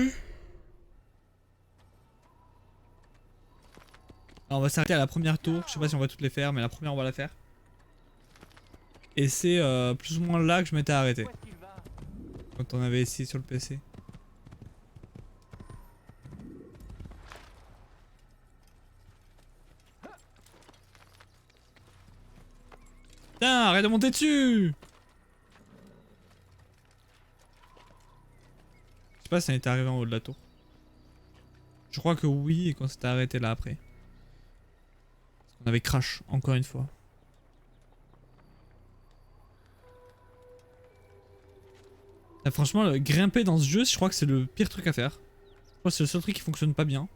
Alors on va s'arrêter à la première tour. Je sais pas si on va toutes les faire, mais la première on va la faire. Et c'est plus ou moins là que je m'étais arrêté. Quand on avait essayé sur le PC. Putain, arrête de monter dessus! Je sais pas si on était arrivé en haut de la tour. Je crois que oui, et qu'on s'était arrêté là après. Parce qu'on avait crash, encore une fois. Ah, franchement, grimper dans ce jeu, je crois que c'est le pire truc à faire. Je crois que c'est le seul truc qui fonctionne pas bien.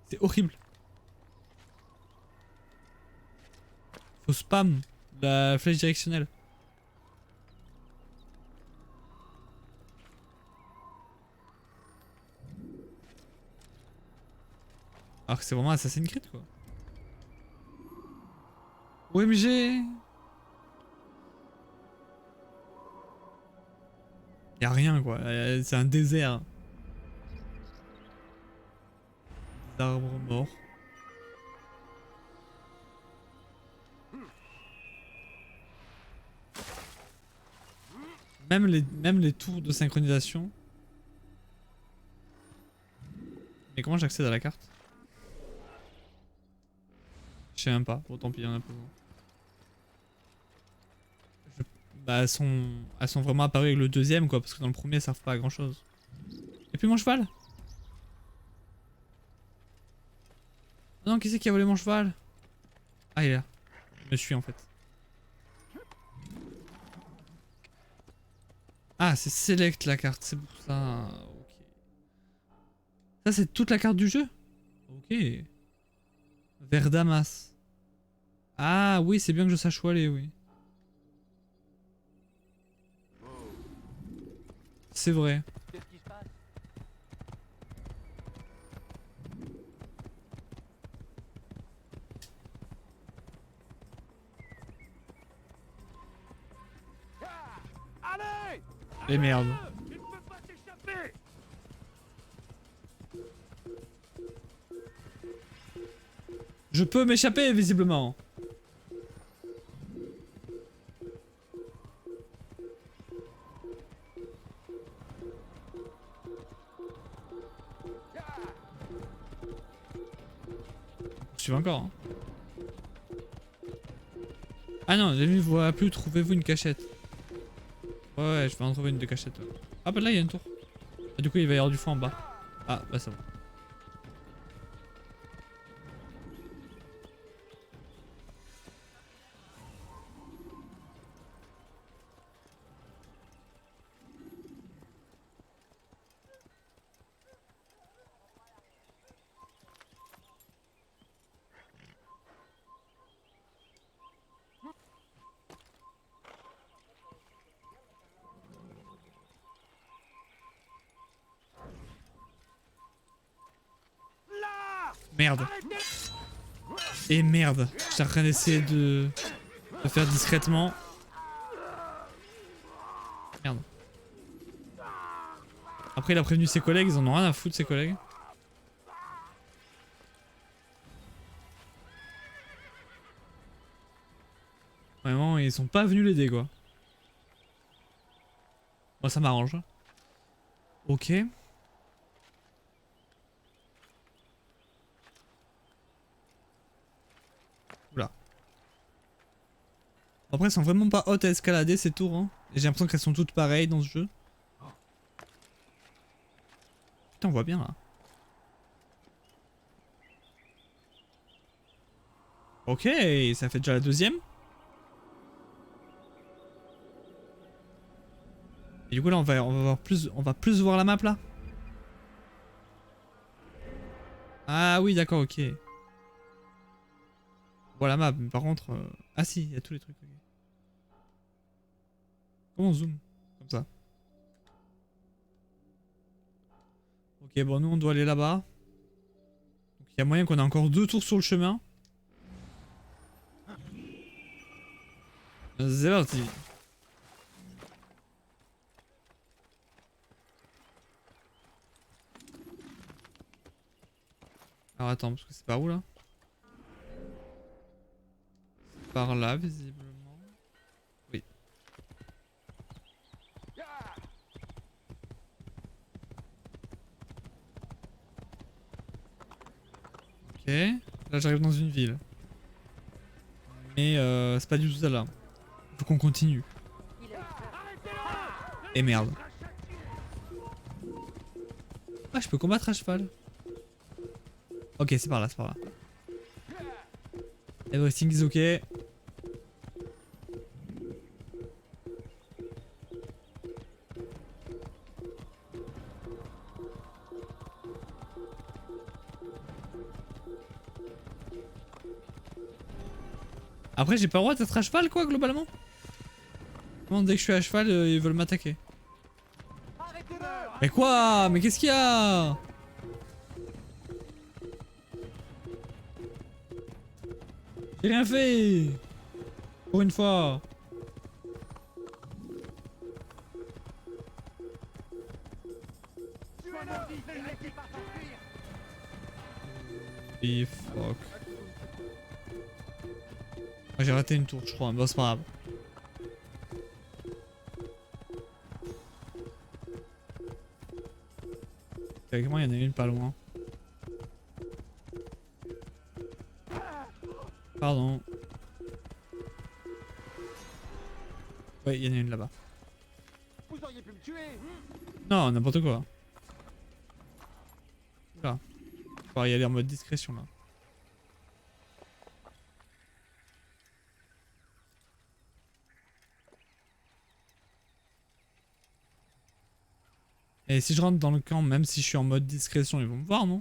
C'est horrible. Faut spam la flèche directionnelle. Alors que c'est vraiment Assassin's Creed quoi. OMG! Y'a rien quoi, c'est un désert. Des arbres morts. Même les tours de synchronisation. Mais comment j'accède à la carte? Je sais même pas, bon tant pis, y'en a pas. Bah elles sont vraiment apparues avec le deuxième quoi, parce que dans le premier elles servent pas à grand chose. Et puis mon cheval? Non, qui c'est qui a volé mon cheval? Ah il est là. Il me suit en fait. Ah c'est select la carte, c'est pour ça. Ok. Ça c'est toute la carte du jeu? Ok. Verdamas. Ah oui, c'est bien que je sache où aller, oui. C'est vrai. Qu'est-ce qui se passe? Allez! Et merde. Tu ne peux pas t'échapper! Je peux m'échapper visiblement. Je suis encore. Hein. Ah non, l'ennemi ne voit plus, trouvez-vous une cachette. Ouais, je vais en trouver une de cachette. Ah bah là il y a une tour. Ah, du coup il va y avoir du fond en bas. Ah bah ça va. Merde. Et merde. J'étais en train d'essayer de faire discrètement. Merde. Après il a prévenu ses collègues, ils en ont rien à foutre ses collègues. Vraiment, ils sont pas venus l'aider quoi. Moi ça m'arrange. Ok. Oula. Après elles sont vraiment pas hautes à escalader ces tours hein. Et j'ai l'impression qu'elles sont toutes pareilles dans ce jeu. Putain on voit bien là. Ok, ça fait déjà la deuxième. Et du coup là on va plus voir la map là. Ah oui d'accord ok. Voilà la map mais par contre... Ah si il y a tous les trucs. Okay. Comment on zoome? Comme ça. Ok bon nous on doit aller là-bas. Donc il y a moyen qu'on ait encore 2 tours sur le chemin. C'est parti. Alors attends, parce que c'est par où là? C'est par là visiblement. Oui. Ok. Là j'arrive dans une ville. Mais c'est pas du tout ça là. Faut qu'on continue. Et merde. Ah je peux combattre à cheval. Ok c'est par là, c'est par là. Everything is ok. Après j'ai pas le droit d'être à cheval quoi globalement. Dès que je suis à cheval ils veulent m'attaquer. Mais quoi? Mais qu'est-ce qu'il y a? J'ai rien fait. Pour une fois. Et fuck. Ah, j'ai raté une tour je crois, bon c'est pas grave. Théoriquement il y en a une pas loin. Pardon. Ouais, il y en a une là-bas. Vous auriez pu me tuer. Non, n'importe quoi. Là. Faut y aller en mode discrétion là. Et si je rentre dans le camp, même si je suis en mode discrétion, ils vont me voir, non?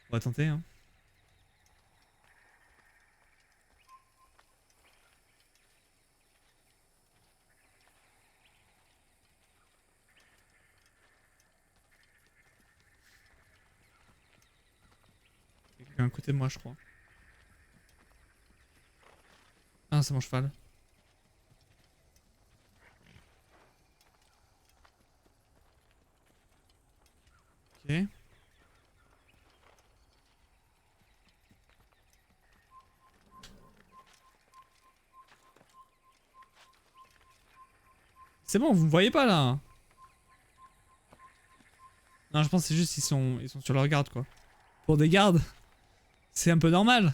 On va tenter, hein. Il y a quelqu'un à côté de moi, je crois. Ah, c'est mon cheval. Ok. C'est bon, vous me voyez pas là? Non, je pense que c'est juste qu'ils sont sur leur garde quoi. Pour des gardes, c'est un peu normal.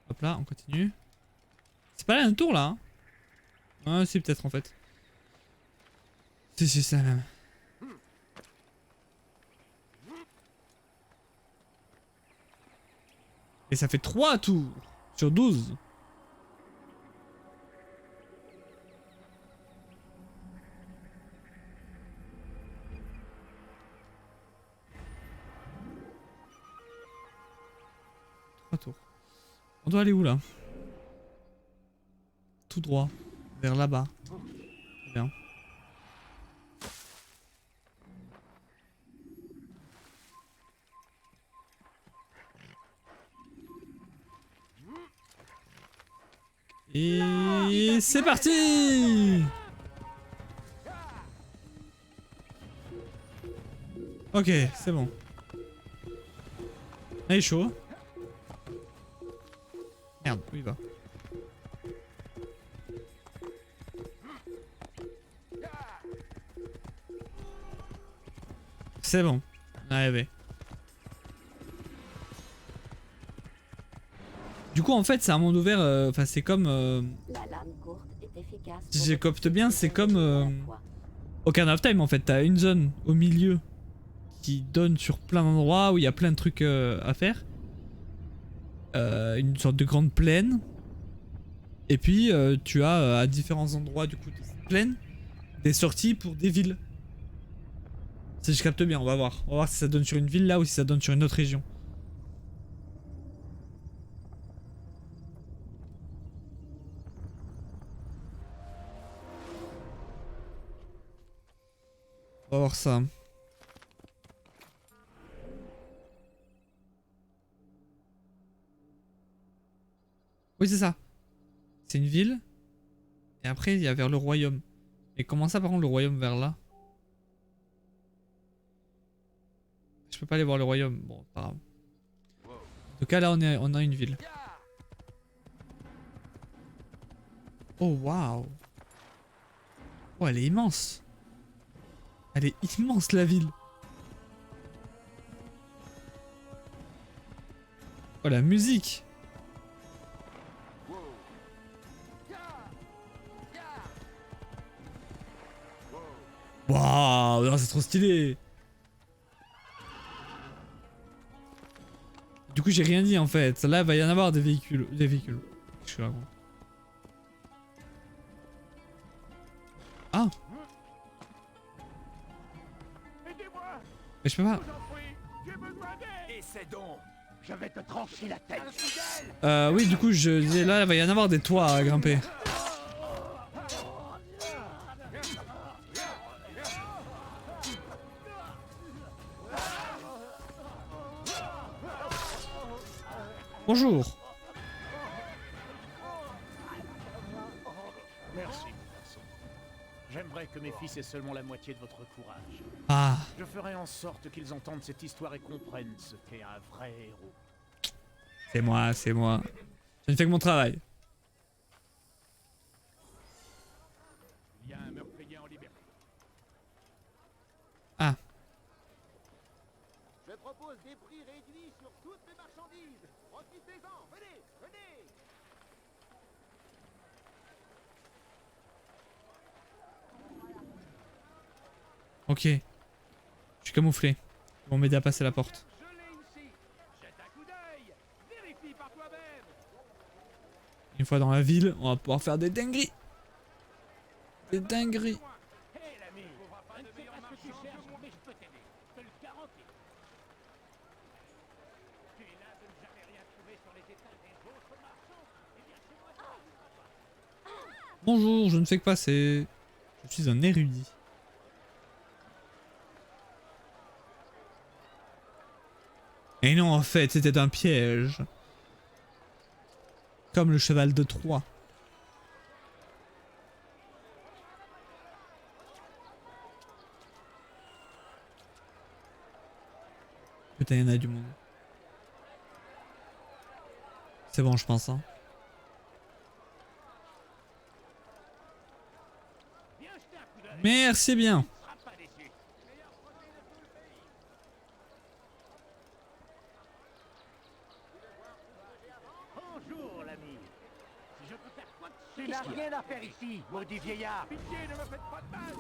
Hop là, on continue. C'est pas là un tour là hein? Ah si peut-être en fait. Si c'est ça même. Et ça fait 3 tours sur 12. Tours. On doit aller où là? Tout droit. Vers là-bas. Bien. Et c'est parti! Ok, c'est bon. Là, il est chaud. Merde, où il va? C'est bon, on est arrivé. Du coup, en fait, c'est un monde ouvert. Enfin, c'est comme. La lame courte est efficace. Si je copte bien, c'est comme. Ocarina of Time en fait. T'as une zone au milieu qui donne sur plein d'endroits où il y a plein de trucs à faire. Une sorte de grande plaine. Et puis, tu as à différents endroits du coup de cette plaine des sorties pour des villes. Si je capte bien, on va voir. On va voir si ça donne sur une ville là ou si ça donne sur une autre région. On va voir ça. Oui, c'est ça. C'est une ville. Et après, il y a vers le royaume. Et comment ça, par contre, le royaume vers là? Je peux pas aller voir le royaume. Bon, pas grave. En tout cas, là, on a une ville. Oh, waouh. Oh, elle est immense. Elle est immense, la ville. Oh, la musique. Waouh, c'est trop stylé. Du coup, j'ai rien dit en fait. Là, il va y en avoir des véhicules. Je suis là, gros. Ah. Mais je peux pas. Essaie donc. Je vais te trancher la tête. Oui, du coup, je disais là, il va y en avoir des toits à grimper. Bonjour. Merci, garçon. J'aimerais que mes fils aient seulement la moitié de votre courage. Ah. Je ferai en sorte qu'ils entendent cette histoire et comprennent ce qu'est un vrai héros. C'est moi, c'est moi. Je ne fais que mon travail. Il y a un meurtrier en liberté. Ah. Je propose des prix réduits sur toutes mes marchandises. Profitez-en, venez, venez. Ok. Je suis camouflé. Ils vont m'aider à passer la porte. Je l'ai ici. Jette un coup d'œil. Vérifie par toi-même. Une fois dans la ville, on va pouvoir faire des dingueries. Des dingueries. Hé l'ami, je ne sais pas ce que tu cherches, mais je peux t'aider. Je te le garantis. Tu es là de ne jamais rien trouver sur les états des autres marchands. Eh bien, chez moi, ça n'arrivera pas. Bonjour, je ne fais que passer. Je suis un érudit. Et non, en fait, c'était un piège. Comme le cheval de Troie. Putain, il y en a du monde. C'est bon, je pense. Hein. Merci bien. Bonjour l'ami. Si je peux faire quoi que ce Tu n'as soit. rien à faire ici, maudit vieillard. Pitié, ne me faites pas de mal.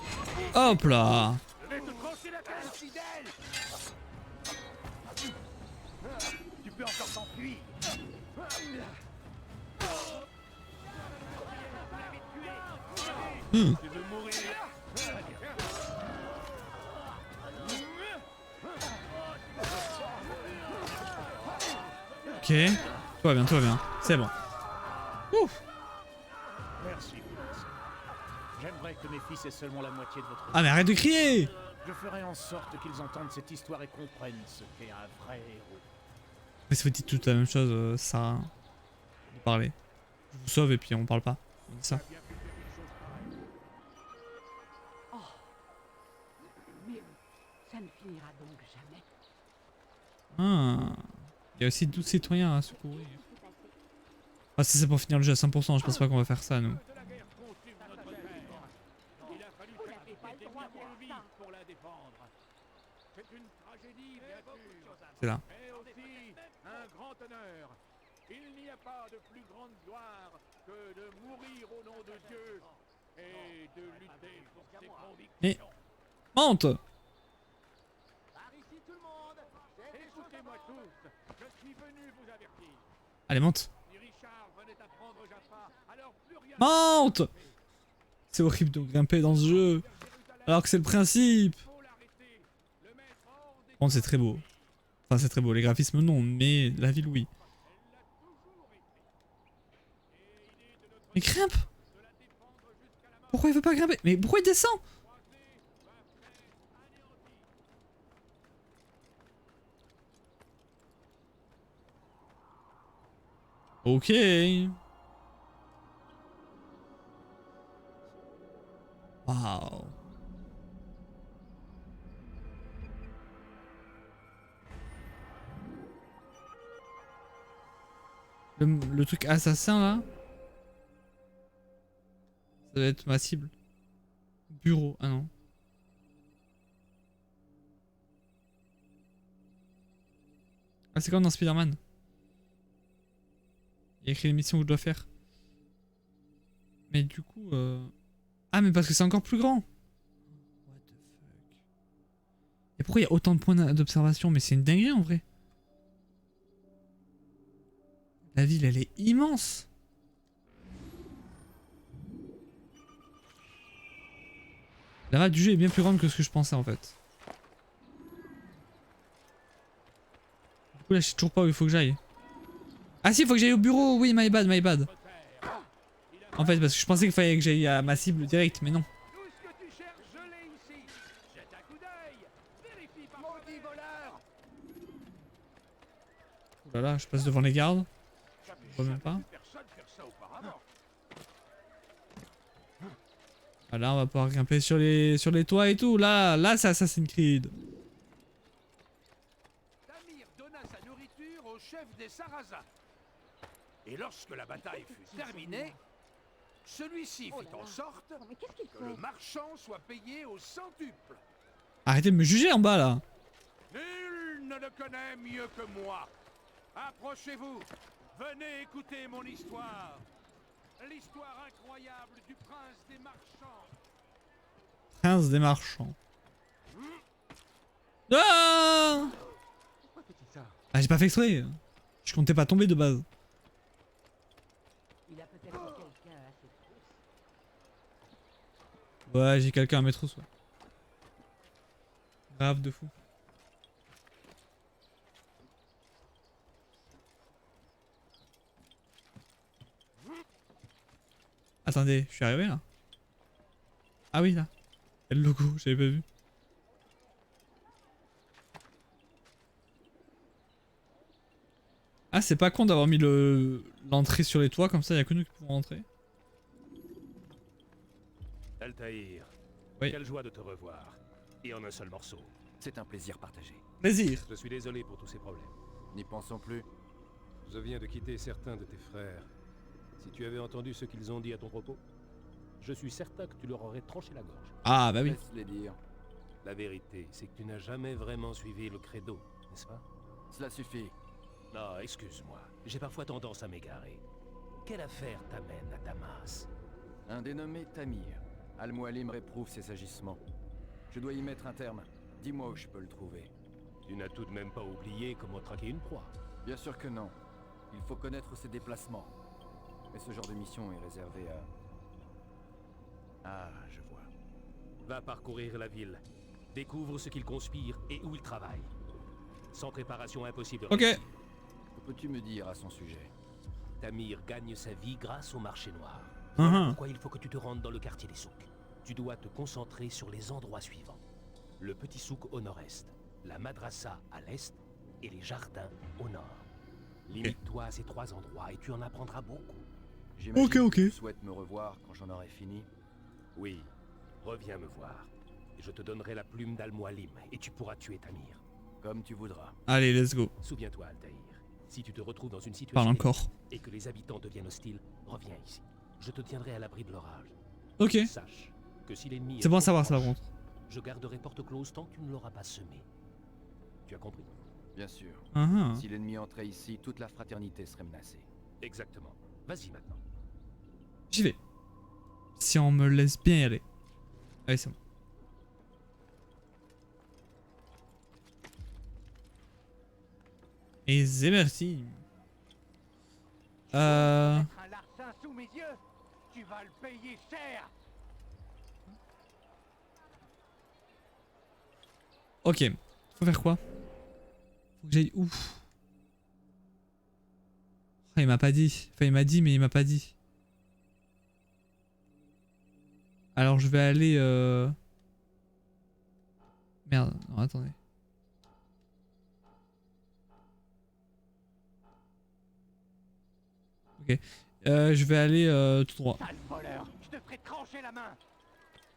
Hop là. Je vais te trancher la tête. Infidèle. Tu peux encore t'enfuir. Hmm. Tu veux mourir? Ok. Tout va bien, tout va bien. C'est bon. Ouf. Merci. J'aimerais que mes fils aient seulement la moitié de votre... Ah mais arrête de crier. Je ferai en sorte qu'ils entendent cette histoire et comprennent ce qu'est un vrai héros. Mais ça vous dit toute la même chose, ça. Vous parlez. Je vous sauve et puis on parle pas. On dit ça. Ça ne finira donc jamais. Ah. Il y a aussi 12 citoyens à secourir. Ah, ça c'est pour finir le jeu à 100%, je pense pas qu'on va faire ça nous. C'est là. Un grand honneur. Il n'y a pas de plus grande gloire que de mourir au nom de Dieu et de lutter pour ses convictions. Mais monte. Écoutez-moi tous, je suis venu vous avertir. Allez monte. Si Richard venait à prendre Jaffa, alors plus rien. Monte. C'est horrible de grimper dans ce jeu. Alors que c'est le principe. Bon, c'est très beau. Enfin, c'est très beau. Les graphismes, non. Mais la ville, oui. Mais grimpe. Pourquoi il veut pas grimper? Mais pourquoi il descend? Ok. Waouh. Le truc assassin là, ça doit être ma cible. Bureau, ah non. Ah c'est comme dans Spider-Man. Il y a écrit les missions que je dois faire. Mais du coup... Ah mais parce que c'est encore plus grand. What the fuck. Et pourquoi il y a autant de points d'observation? Mais c'est une dinguerie en vrai. La ville, elle est immense. La map du jeu est bien plus grande que ce que je pensais en fait. Du coup là, je sais toujours pas où il faut que j'aille. Ah si, il faut que j'aille au bureau. Oui, my bad, my bad. En fait, parce que je pensais qu'il fallait que j'aille à ma cible direct, mais non. Oh là là, je passe devant les gardes. Je vois même pas. Voilà, on va pouvoir grimper sur les toits et tout. Là c'est Assassin's Creed. Tamir donna sa nourriture au chef des Sarrasins. Et lorsque la bataille fut terminée, celui-ci fit en sorte que le marchand soit payé au centuple. Arrêtez de me juger en bas là. Nul ne le connaît mieux que moi. Approchez-vous. Venez écouter mon histoire. L'histoire incroyable du prince des marchands. Prince des marchands. Ah, ah j'ai pas fait exprès. Je comptais pas tomber de base. Il a peut-être quelqu'un à ses trousses. Ouais, j'ai quelqu'un à mettre soit. Grave de fou. Attendez, je suis arrivé là. Ah oui là. Il y a le logo, j'avais pas vu. Ah c'est pas con d'avoir mis l'entrée sur les toits, comme ça il y a que nous qui pouvons rentrer. Altaïr, oui. Quelle joie de te revoir. Et en un seul morceau. C'est un plaisir partagé. Plaisir. Je suis désolé pour tous ces problèmes. N'y pensons plus. Je viens de quitter certains de tes frères. Si tu avais entendu ce qu'ils ont dit à ton propos, je suis certain que tu leur aurais tranché la gorge. Ah bah oui. Laisse-les dire. La vérité, c'est que tu n'as jamais vraiment suivi le credo, n'est-ce pas? Cela suffit. Non, excuse-moi. J'ai parfois tendance à m'égarer. Quelle affaire t'amène à Damas? Un dénommé Tamir. Al-Mualim réprouve ses agissements. Je dois y mettre un terme. Dis-moi où je peux le trouver. Tu n'as tout de même pas oublié comment traquer une proie. Bien sûr que non. Il faut connaître ses déplacements. Mais ce genre de mission est réservé à... Ah, je vois. Va parcourir la ville. Découvre ce qu'il conspire et où il travaille. Sans préparation, impossible de réussir. Que peux-tu me dire à son sujet? Tamir gagne sa vie grâce au marché noir. Pourquoi il faut que tu te rendes dans le quartier des souks. Tu dois te concentrer sur les endroits suivants. Le petit souk au nord-est, la madrasa à l'est et les jardins au nord. Limite-toi à ces trois endroits et tu en apprendras beaucoup. J'imagine que tu souhaites me revoir quand j'en aurai fini. Oui, reviens me voir. et je te donnerai la plume d'Al-Mualim et tu pourras tuer Tamir. Comme tu voudras. Allez, let's go. Souviens-toi, Altaïr, si tu te retrouves dans une situation Parle encore. et que les habitants deviennent hostiles, reviens ici. Je te tiendrai à l'abri de l'orage. Ok. Sache que si l'ennemi C'est bon à savoir ça par contre. je garderai porte close tant que tu ne l'auras pas semé. Tu as compris? Bien sûr. Ah. Si l'ennemi entrait ici, toute la fraternité serait menacée. Exactement. Vas-y maintenant. J'y vais. Si on me laisse bien y aller. Allez, c'est bon. Et c'est merci. Un larcin sous mes yeux, tu vas le payer cher. Ok. Faut faire quoi? Faut que j'aille où? Ah, il m'a pas dit. Enfin, il m'a dit, mais il m'a pas dit. Alors, je vais aller... Merde, non, attendez. Ok. Je vais aller tout droit. Sale voleur, je te ferai trancher la main.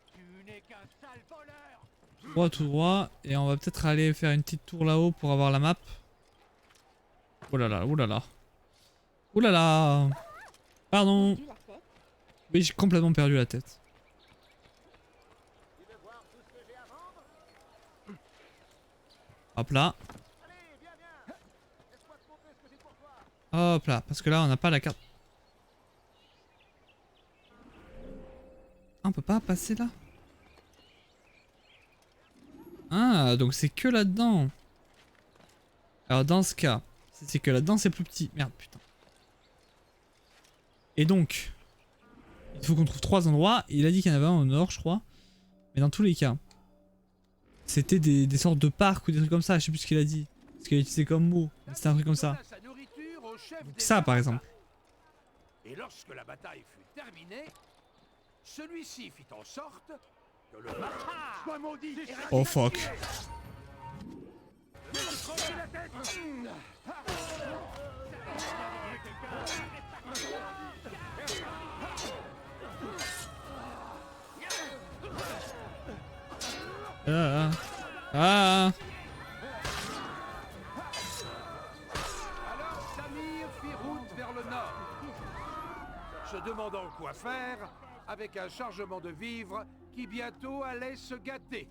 Tu n'es qu'un sale voleur. Tout droit. Et on va peut-être aller faire une petite tour là-haut pour avoir la map. Oh là là, oh là là. Oh là là. Pardon. Oui, j'ai complètement perdu la tête. Hop là. Hop là, parce que là on n'a pas la carte. Ah, on peut pas passer là? Ah, donc c'est que là-dedans. Alors dans ce cas, si c'est que là-dedans, c'est plus petit. Merde, putain. Et donc, il faut qu'on trouve 3 endroits. Il a dit qu'il y en avait un au nord, je crois. Mais dans tous les cas, c'était des sortes de parcs ou des trucs comme ça. Je sais plus ce qu'il a dit. Ce qu'il a utilisé comme mot. C'était un truc comme ça. Donc ça, par exemple. Et lorsque la bataille fut terminée, celui-ci fit en sorte que le sois maudit. Oh fuck. Ah. Alors Tamir fit route vers le nord, se demandant quoi faire avec un chargement de vivres qui bientôt allait se gâter.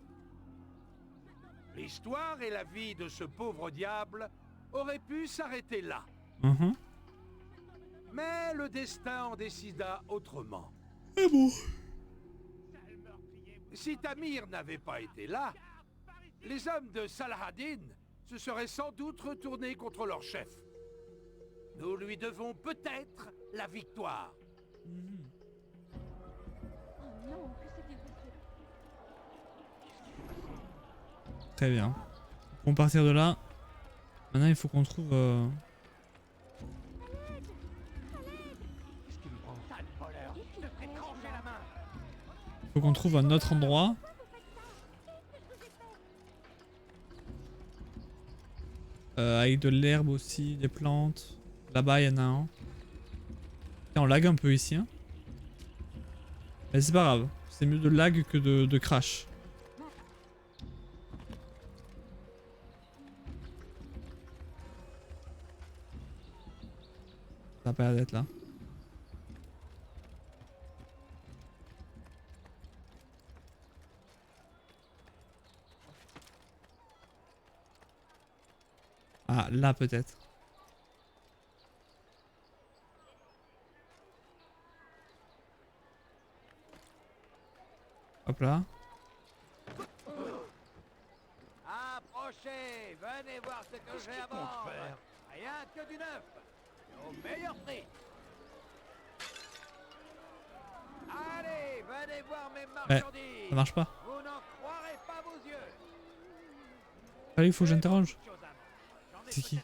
L'histoire et la vie de ce pauvre diable auraient pu s'arrêter là. Mais le destin en décida autrement. Ah bon? Si Tamir n'avait pas été là, les hommes de Salahadin se seraient sans doute retournés contre leur chef. Nous lui devons peut-être la victoire. Très bien. On va partir de là. Maintenant, il faut qu'on trouve... Faut qu'on trouve un autre endroit. Avec de l'herbe aussi, des plantes. Là-bas, il y en a un. Tiens, on lag un peu ici. Hein. Mais c'est pas grave. C'est mieux de lag que de crash. Ça a pas l'air d'être là. Ah, là peut-être. Hop là. Approchez, venez voir ce que j'ai à bord. Rien que du neuf, au meilleur prix. Allez, venez voir mes marchandises. Ça marche pas. Vous n'en croirez pas vos yeux. Allez, il faut que j'interroge. C'est qui?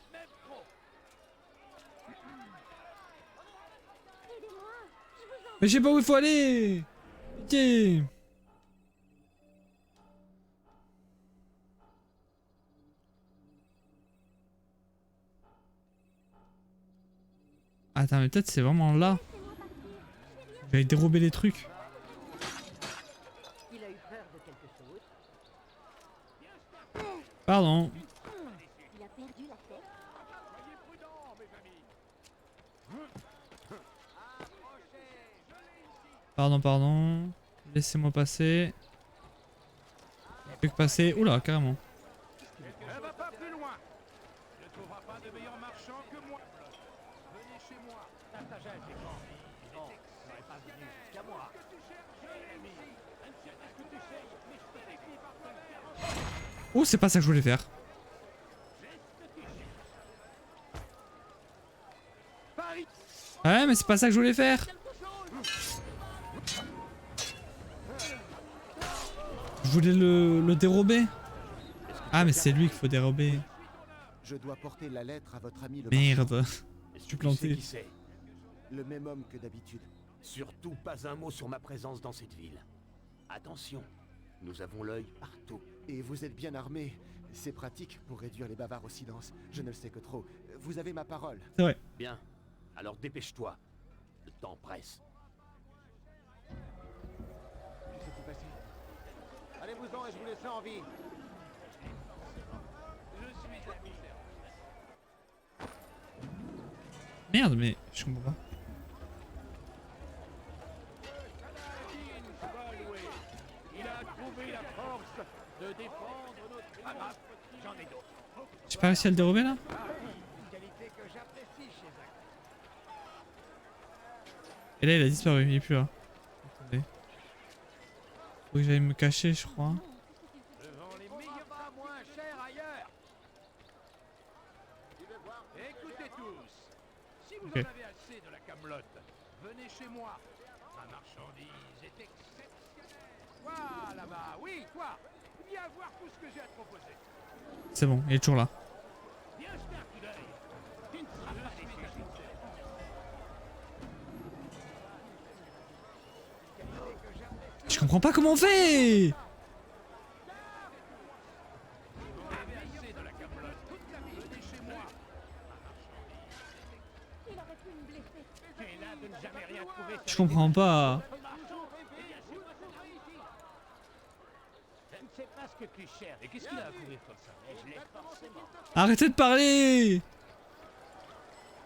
Mais je sais pas où il faut aller. Pitié. Attends, mais peut-être c'est vraiment là. J'allais dérober les trucs. Il a eu peur de quelque chose. Pardon. Il a perdu la tête. Soyez prudents, mes amis. Pardon, pardon. Laissez-moi passer. Plus que passer. Oula, carrément. Ne va pas plus loin. Ne trouvera pas de meilleur marchand que moi. Venez chez moi. Partagez avec moi. Non, je n'aurais pas venu jusqu'à moi. Oh, c'est pas ça que je voulais faire. Ouais, mais c'est pas ça que je voulais faire. Je voulais le dérober. Ah, mais c'est lui qu'il faut dérober. Je dois porter la lettre à votre ami le Merde. Je suis Tu sais planté. qui c'est? le même homme que d'habitude. Surtout pas un mot sur ma présence dans cette ville. Attention, nous avons l'œil partout. Et vous êtes bien armé. C'est pratique pour réduire les bavards au silence. Je ne le sais que trop. Vous avez ma parole. C'est vrai. Bien, alors dépêche-toi. Le temps presse. Que s'est-il passé? Allez-vous-en et je vous laisse en vie. Merde, mais je comprends pas. Il a trouvé la force de défendre notre... j'en ai d'autres. J'ai pas réussi à le dérober là? Une qualité que j'apprécie chez un... Et là il a disparu, il est plus là. Attendez. Faut que j'aille me cacher, je crois. Devant les meilleurs pas moins chers ailleurs. Écoutez tous, si vous Ok. en avez assez de la camelote, venez chez moi. Ma marchandise est exceptionnelle. Toi là-bas, oui, toi. Viens voir tout ce que j'ai à te proposer. C'est bon, il est toujours là. Viens jeter un coup d'œil. Tu ne seras pas déçu. Je comprends pas comment on fait. Je comprends pas. Je ne sais pas ce que tu cherches. Et qu'est-ce qu'il a à courir comme ça? Je l'ai forcément. Arrêtez de parler.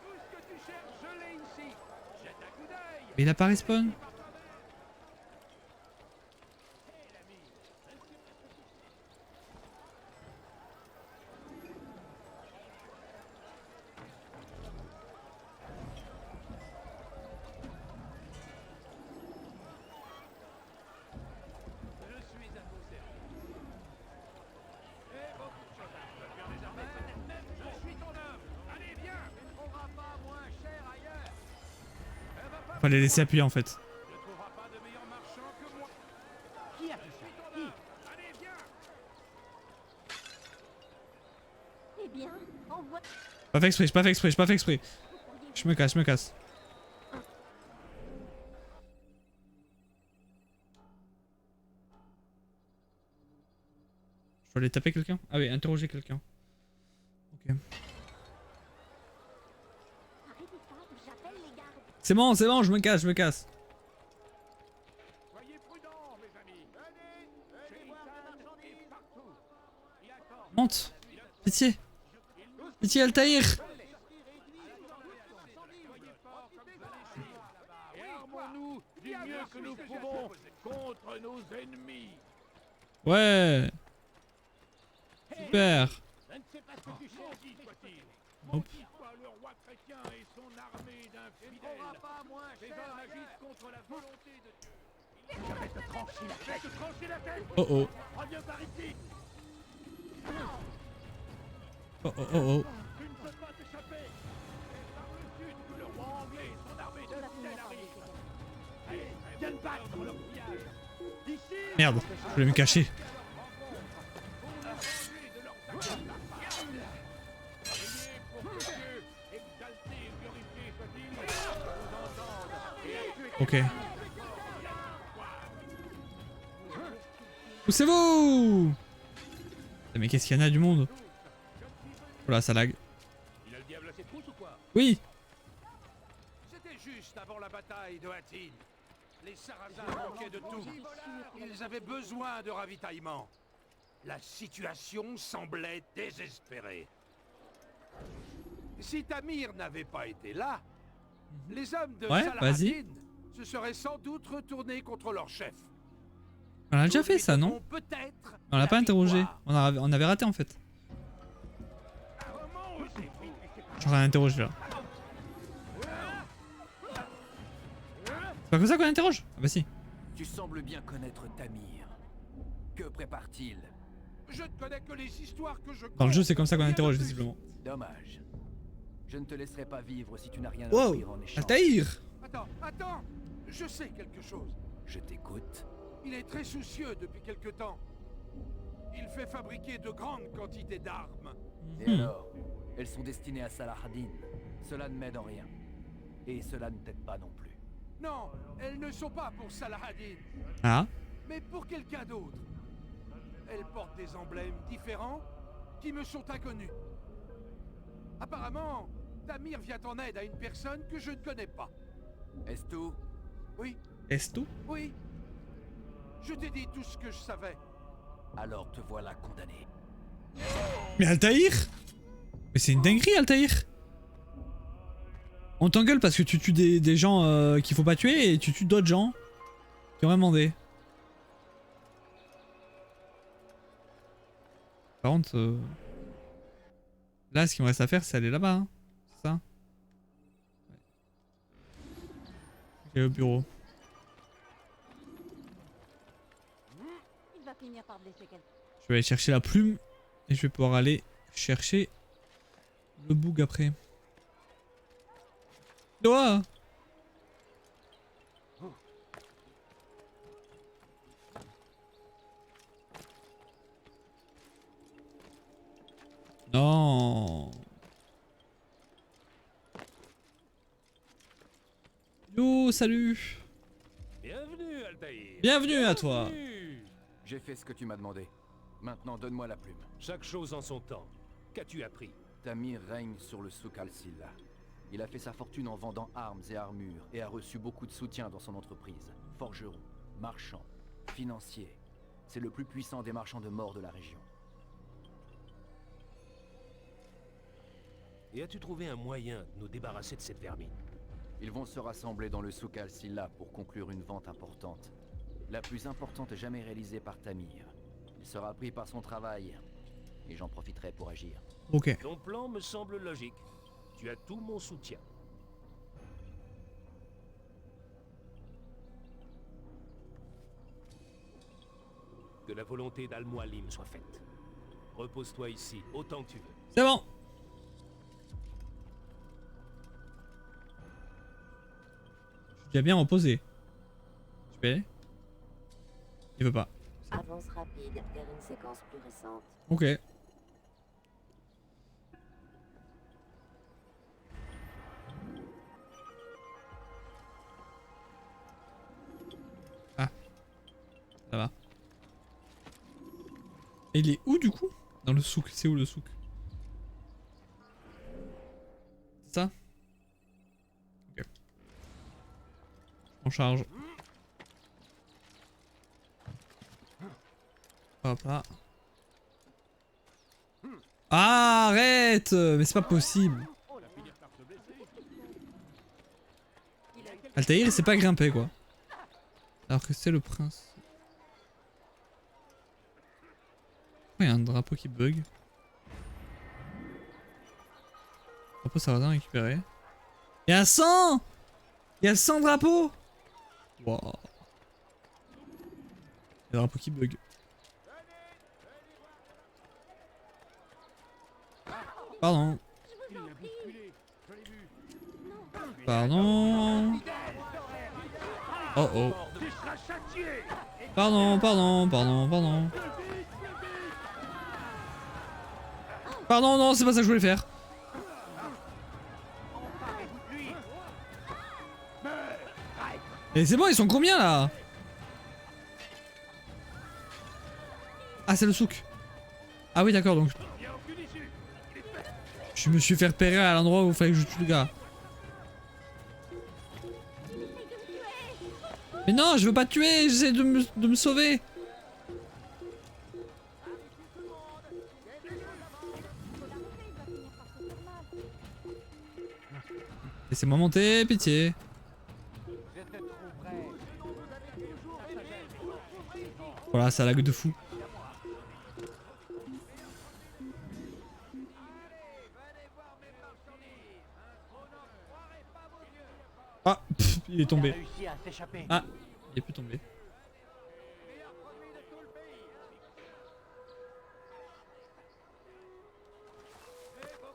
Tout ce que tu cherches, je l'ai ici. Jette un coup d'œil. Mais il a pas respawn. Je suis à ton service. Et beaucoup de choses à faire désormais, peut-être même je suis ton homme. Allez, viens, tu ne trouveras pas moins cher ailleurs. Fallait laisser appuyer en fait. Tu ne trouveras pas de meilleur marchand que moi. Qui a fait ça? Qui? Allez, viens. Eh bien, envoie... Pas fait exprès, j'ai pas fait exprès, j'ai pas fait exprès. Je me casse, je me casse. Je dois aller taper quelqu'un? Ah oui, interroger quelqu'un. Ok. Arrêtez ça, j'appelle les gardes. C'est bon, je me casse, je me casse. Soyez prudents, mes amis. Venez voir la marchandise partout. Il attend. Monte. Pitié. Pitié, Altaïr. Et armons-nous du mieux que nous pouvons contre nos ennemis. Ouais. Super. Je ne sais pas ce que tu cherches, soit-il. Hop. Pourquoi le roi chrétien et son armée d'infidèles? Ces hommes agissent contre la volonté de Dieu. Je vais te trancher la tête. Te trancher la tête. Oh oh. Reviens par ici. Oh oh oh oh. Tu ne peux pas t'échapper. C'est par le sud que le roi anglais et son armée d'infidèles arrivent. Allez, viens te battre dans leur pillage. D'ici. Merde, je voulais me cacher. Ok. Poussez-vous! Mais qu'est-ce qu'il y en a du monde? Voilà, ça lag. Il a le diable à ses trousses ou quoi? Oui! C'était juste avant la bataille de Hattin. Les Sarrasins manquaient de tout. Ils avaient besoin de ravitaillement. La situation semblait désespérée. Si Tamir n'avait pas été là, les hommes de Salahadin se seraient sans doute retournés contre leur chef. On a déjà fait ça, non? On l'a pas interrogé. On avait raté en fait. J'aurais interrogé là. C'est pas comme ça qu'on interroge? Ah bah si. Tu sembles bien connaître Tamir. Que prépare-t-il? Je ne connais que les histoires que je... Dans le jeu, c'est comme ça qu'on interroge visiblement. Dommage. Je ne te laisserai pas vivre si tu n'as rien à Wow, offrir en échange. Altaïr! Attends, je sais quelque chose. Je t'écoute. Il est très soucieux depuis quelque temps. Il fait fabriquer de grandes quantités d'armes. Et alors? Elles sont destinées à Salahadin. Cela ne m'aide en rien. Et cela ne t'aide pas non plus. Non, elles ne sont pas pour Salahadin. Ah? Mais pour quelqu'un d'autre. Elles portent des emblèmes différents qui me sont inconnus. Apparemment, Tamir vient en aide à une personne que je ne connais pas. Est-ce tout? Oui. Est-ce tout? Oui. Je t'ai dit tout ce que je savais. Alors te voilà condamné. Mais Altaïr? Mais c'est une dinguerie, Altaïr! On t'engueule parce que tu tues des gens qu'il faut pas tuer et tu tues d'autres gens qui ont rien demandé. Par contre, là, ce qu'il me reste à faire, c'est aller là-bas. Hein. C'est ça? J'ai au bureau. Il va finir par blesser quelqu'un. Je vais aller chercher la plume et je vais pouvoir aller chercher le boug après. Doa! Non. Yo, salut. Bienvenue, Altaïr. Bienvenue à toi. J'ai fait ce que tu m'as demandé. Maintenant, donne-moi la plume. Chaque chose en son temps. Qu'as-tu appris? Tamir règne sur le souk al-Silla. Il a fait sa fortune en vendant armes et armures et a reçu beaucoup de soutien dans son entreprise. Forgeron, marchand, financier. C'est le plus puissant des marchands de mort de la région. Et as-tu trouvé un moyen de nous débarrasser de cette vermine? Ils vont se rassembler dans le souk al-Silla pour conclure une vente importante. La plus importante jamais réalisée par Tamir. Il sera pris par son travail et j'en profiterai pour agir. Ok. Ton plan me semble logique. Tu as tout mon soutien. Que la volonté d'Al-Mualim soit faite. Repose-toi ici, autant que tu veux. C'est bon. Je suis déjà bien reposé. Je peux y aller? Il veut pas. Avance rapide vers une séquence plus récente. Ok. Ah. Ça va. Et il est où du coup? Dans le souk. C'est où le souk? C'est ça? Ok. On charge. Hop là. Ah, arrête! Mais c'est pas possible. Altaïr il s'est pas grimpé quoi. Alors que c'est le prince. Pourquoi il y a un drapeau qui bug? Drapeau sarrasin récupéré. Il y a 100! Il y a 100 drapeaux! Wow. Le drapeau qui bug. Pardon. Pardon. Oh oh. Pardon, pardon, pardon, pardon. Pardon, non, c'est pas ça que je voulais faire. Et c'est bon, ils sont combien là? Ah, c'est le souk. Ah oui, d'accord, donc. Je me suis fait repérer à l'endroit où il fallait que je tue le gars. Mais non, je veux pas te tuer, j'essaie de me sauver. Laissez-moi monter, pitié. Voilà, ça lag de fou. Ah, pff, il est tombé. Ah, il est plus tombé.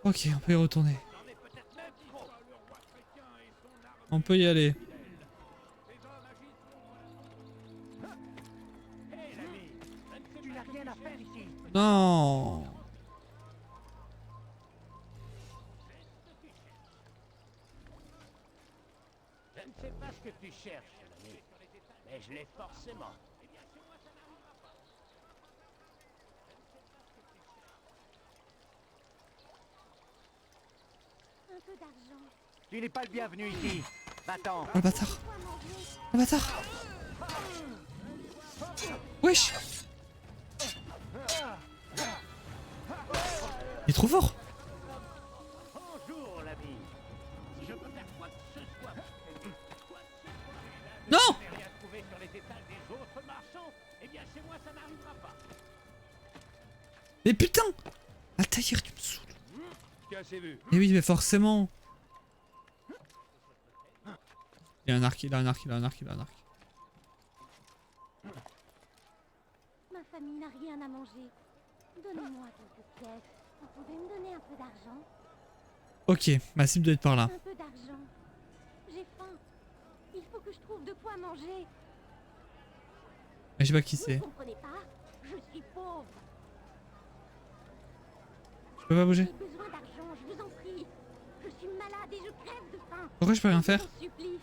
Ok, on peut y retourner. On peut y aller. Non. Je ne sais pas ce que tu cherches, l'ami, mais je l'ai forcément. Un peu d'argent. Tu n'es pas le bienvenu ici. Va-t'en. Oh le bâtard. Le bâtard. Wesh. Il est trop fort. Bonjour, l'ami. Si je peux faire quoi que ce soit. Non. Rien trouvé sur les étals des autres marchands. Eh bien, chez moi, ça n'arrivera pas. Mais putain. Altaïr, tu me saoules. Qu'as-tu vu? Mais oui, mais forcément. Il a un arc, il a un arc, il a un arc, il a un arc. Ma famille n'a rien à manger. Donnez-moi quelques pièces. Vous pouvez me donner un peu d'argent? Ok, ma cible doit être par là. Un peu d'argent. J'ai faim. Il faut que je trouve de quoi manger. Mais je sais pas qui c'est. Vous comprenez pas? Je suis pauvre. Je peux pas bouger. J'ai besoin d'argent, je vous en prie. Je suis malade et je crève de faim. Pourquoi je peux rien faire? Je vous en supplie.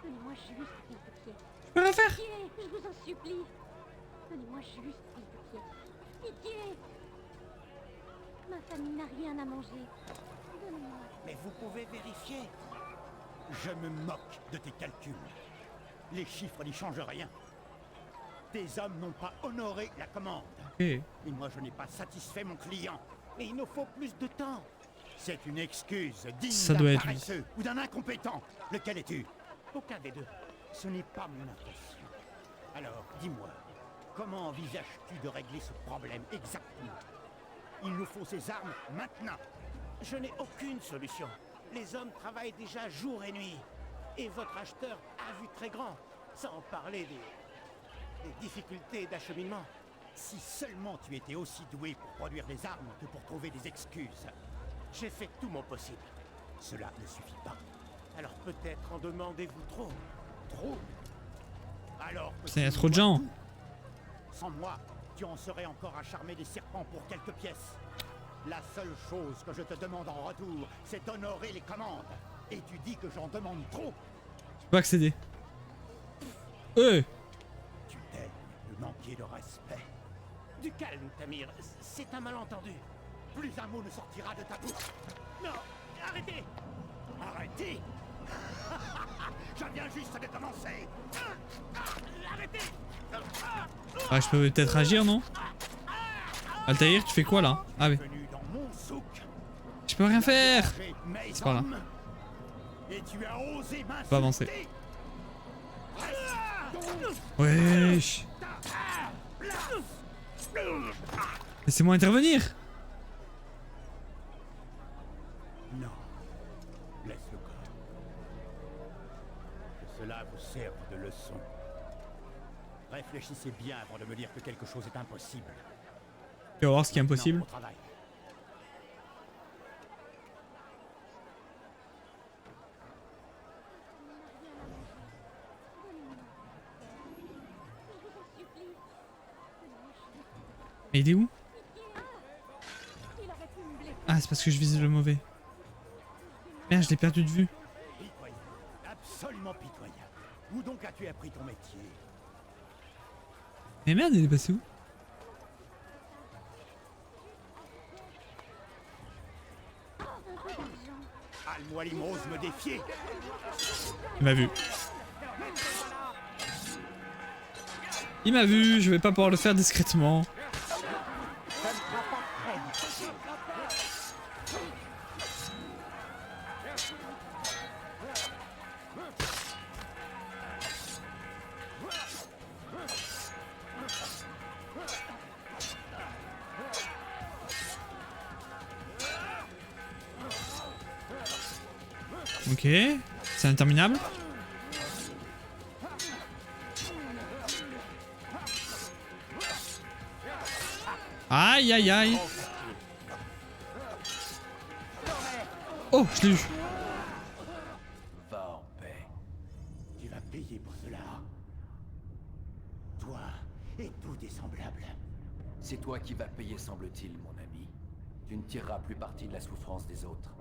Donnez-moi juste quelques pièces. Je peux rien faire. Pitié, je vous en supplie. Donnez-moi juste quelques pièces. Pitié. Ma famille n'a rien à manger. Donnez-moi. Mais vous pouvez vérifier. Je me moque de tes calculs. Les chiffres n'y changent rien. Tes hommes n'ont pas honoré la commande. Ok. Et moi, je n'ai pas satisfait mon client. Mais il nous faut plus de temps. C'est une excuse digne d'un paresseux ou d'un incompétent. Lequel es-tu? Aucun des deux. Ce n'est pas mon impression. Alors, dis-moi, comment envisages-tu de régler ce problème exactement? Il nous faut ces armes maintenant. Je n'ai aucune solution. Les hommes travaillent déjà jour et nuit. Et votre acheteur a vu très grand, sans parler des difficultés d'acheminement. Si seulement tu étais aussi doué pour produire des armes que pour trouver des excuses. J'ai fait tout mon possible. Cela ne suffit pas. Alors peut-être en demandez-vous trop. Trop? Alors Il y a trop de gens. sans moi, tu en serais encore à charmer des serpents pour quelques pièces. La seule chose que je te demande en retour, c'est d'honorer les commandes. Et tu dis que j'en demande trop. Je peux pas accéder. Ouais. Tu daignes me manquer de respect. Du calme, Tamir. C'est un malentendu. Plus un mot ne sortira de ta bouche. Non, arrêtez. Arrêtez. Je viens juste de commencer. Arrêtez. Ah, je peux peut-être agir, non? Altaïr, tu fais quoi là? Ah oui. Je peux rien faire. C'est par là. Et tu as osé Je peux avancer. Wesh. Laissez-moi intervenir. Non. Laisse le corps. Que cela vous serve de leçon. Réfléchissez bien avant de me dire que quelque chose est impossible. Tu vas voir ce qui est impossible. Au travail. Mais il est où? Ah, c'est parce que je vise le mauvais. Merde, je l'ai perdu de vue. Pitoyable. Absolument pitoyable. Où donc as-tu appris ton métier? Mais merde, il est passé où? Al-Mualim ose me défier. Il m'a vu. Il m'a vu, je vais pas pouvoir le faire discrètement. Ok, c'est interminable. Aïe aïe aïe. Oh, je l'ai eu. Va en paix. Tu vas payer pour cela. Toi et tous tes semblables. C'est toi qui vas payer, semble-t-il, mon ami. Tu ne tireras plus parti de la souffrance des autres.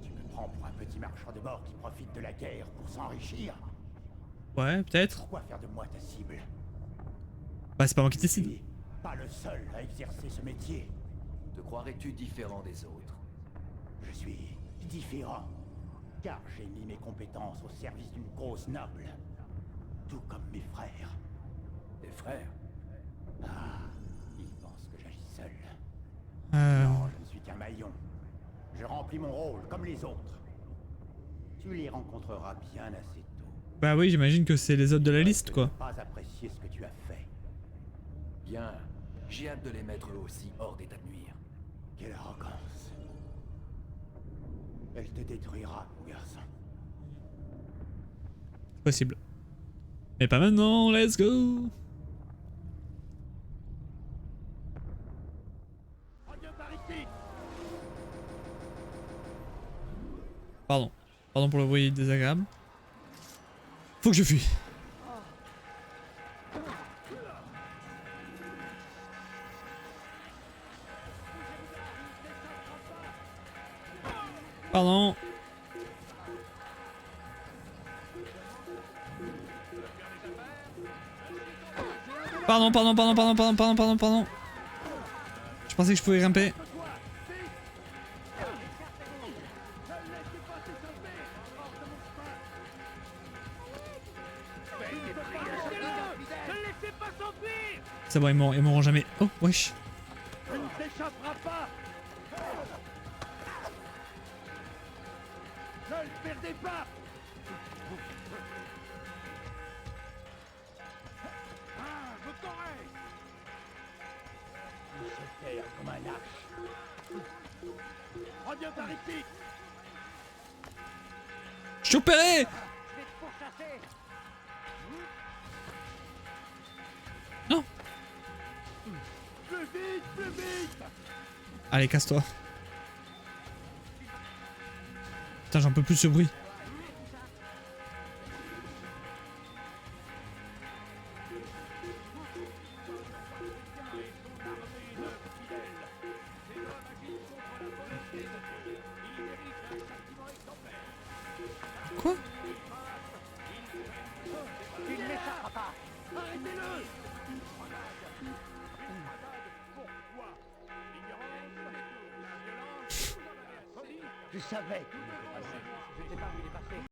Tu me prends pour un petit marchand de mort qui profite de la guerre pour s'enrichir. Ouais, peut-être. Pourquoi faire de moi ta cible? Bah, c'est pas moi qui décide. Pas le seul à exercer ce métier. Te croirais-tu différent des autres? Je suis différent, car j'ai mis mes compétences au service d'une cause noble. Tout comme mes frères. Tes frères? Ah, ils pensent que j'agis seul. Non, je ne suis qu'un maillon. Je remplis mon rôle comme les autres. Tu les rencontreras bien assez tôt. Bah oui, j'imagine que c'est les autres de la liste, quoi. Pas apprécier ce que tu as fait. Bien, j'ai hâte de les mettre eux aussi hors d'état de nuire. Quelle arrogance. Elle te détruira, mon garçon. Possible. Mais pas maintenant, let's go. Pardon. Pardon pour le bruit désagréable. Faut que je fuis. Pardon. Pardon. Je pensais que je pouvais grimper. C'est bon, ils m'auront jamais. Oh, wesh. Tu ne t'échapperas pas. Ne le perdez pas. Ah, je t'aurai. Il se perd comme un lâche. Reviens par ici. Je suis opéré. Je vais te pourchasser. Non. Plus vite. Allez, casse-toi. Putain, j'en peux plus de ce bruit. Quoi? Il ne m'échappera pas. Arrêtez-le. Je savais qu'il n'était pas là. Je ne sais pas où il est passé.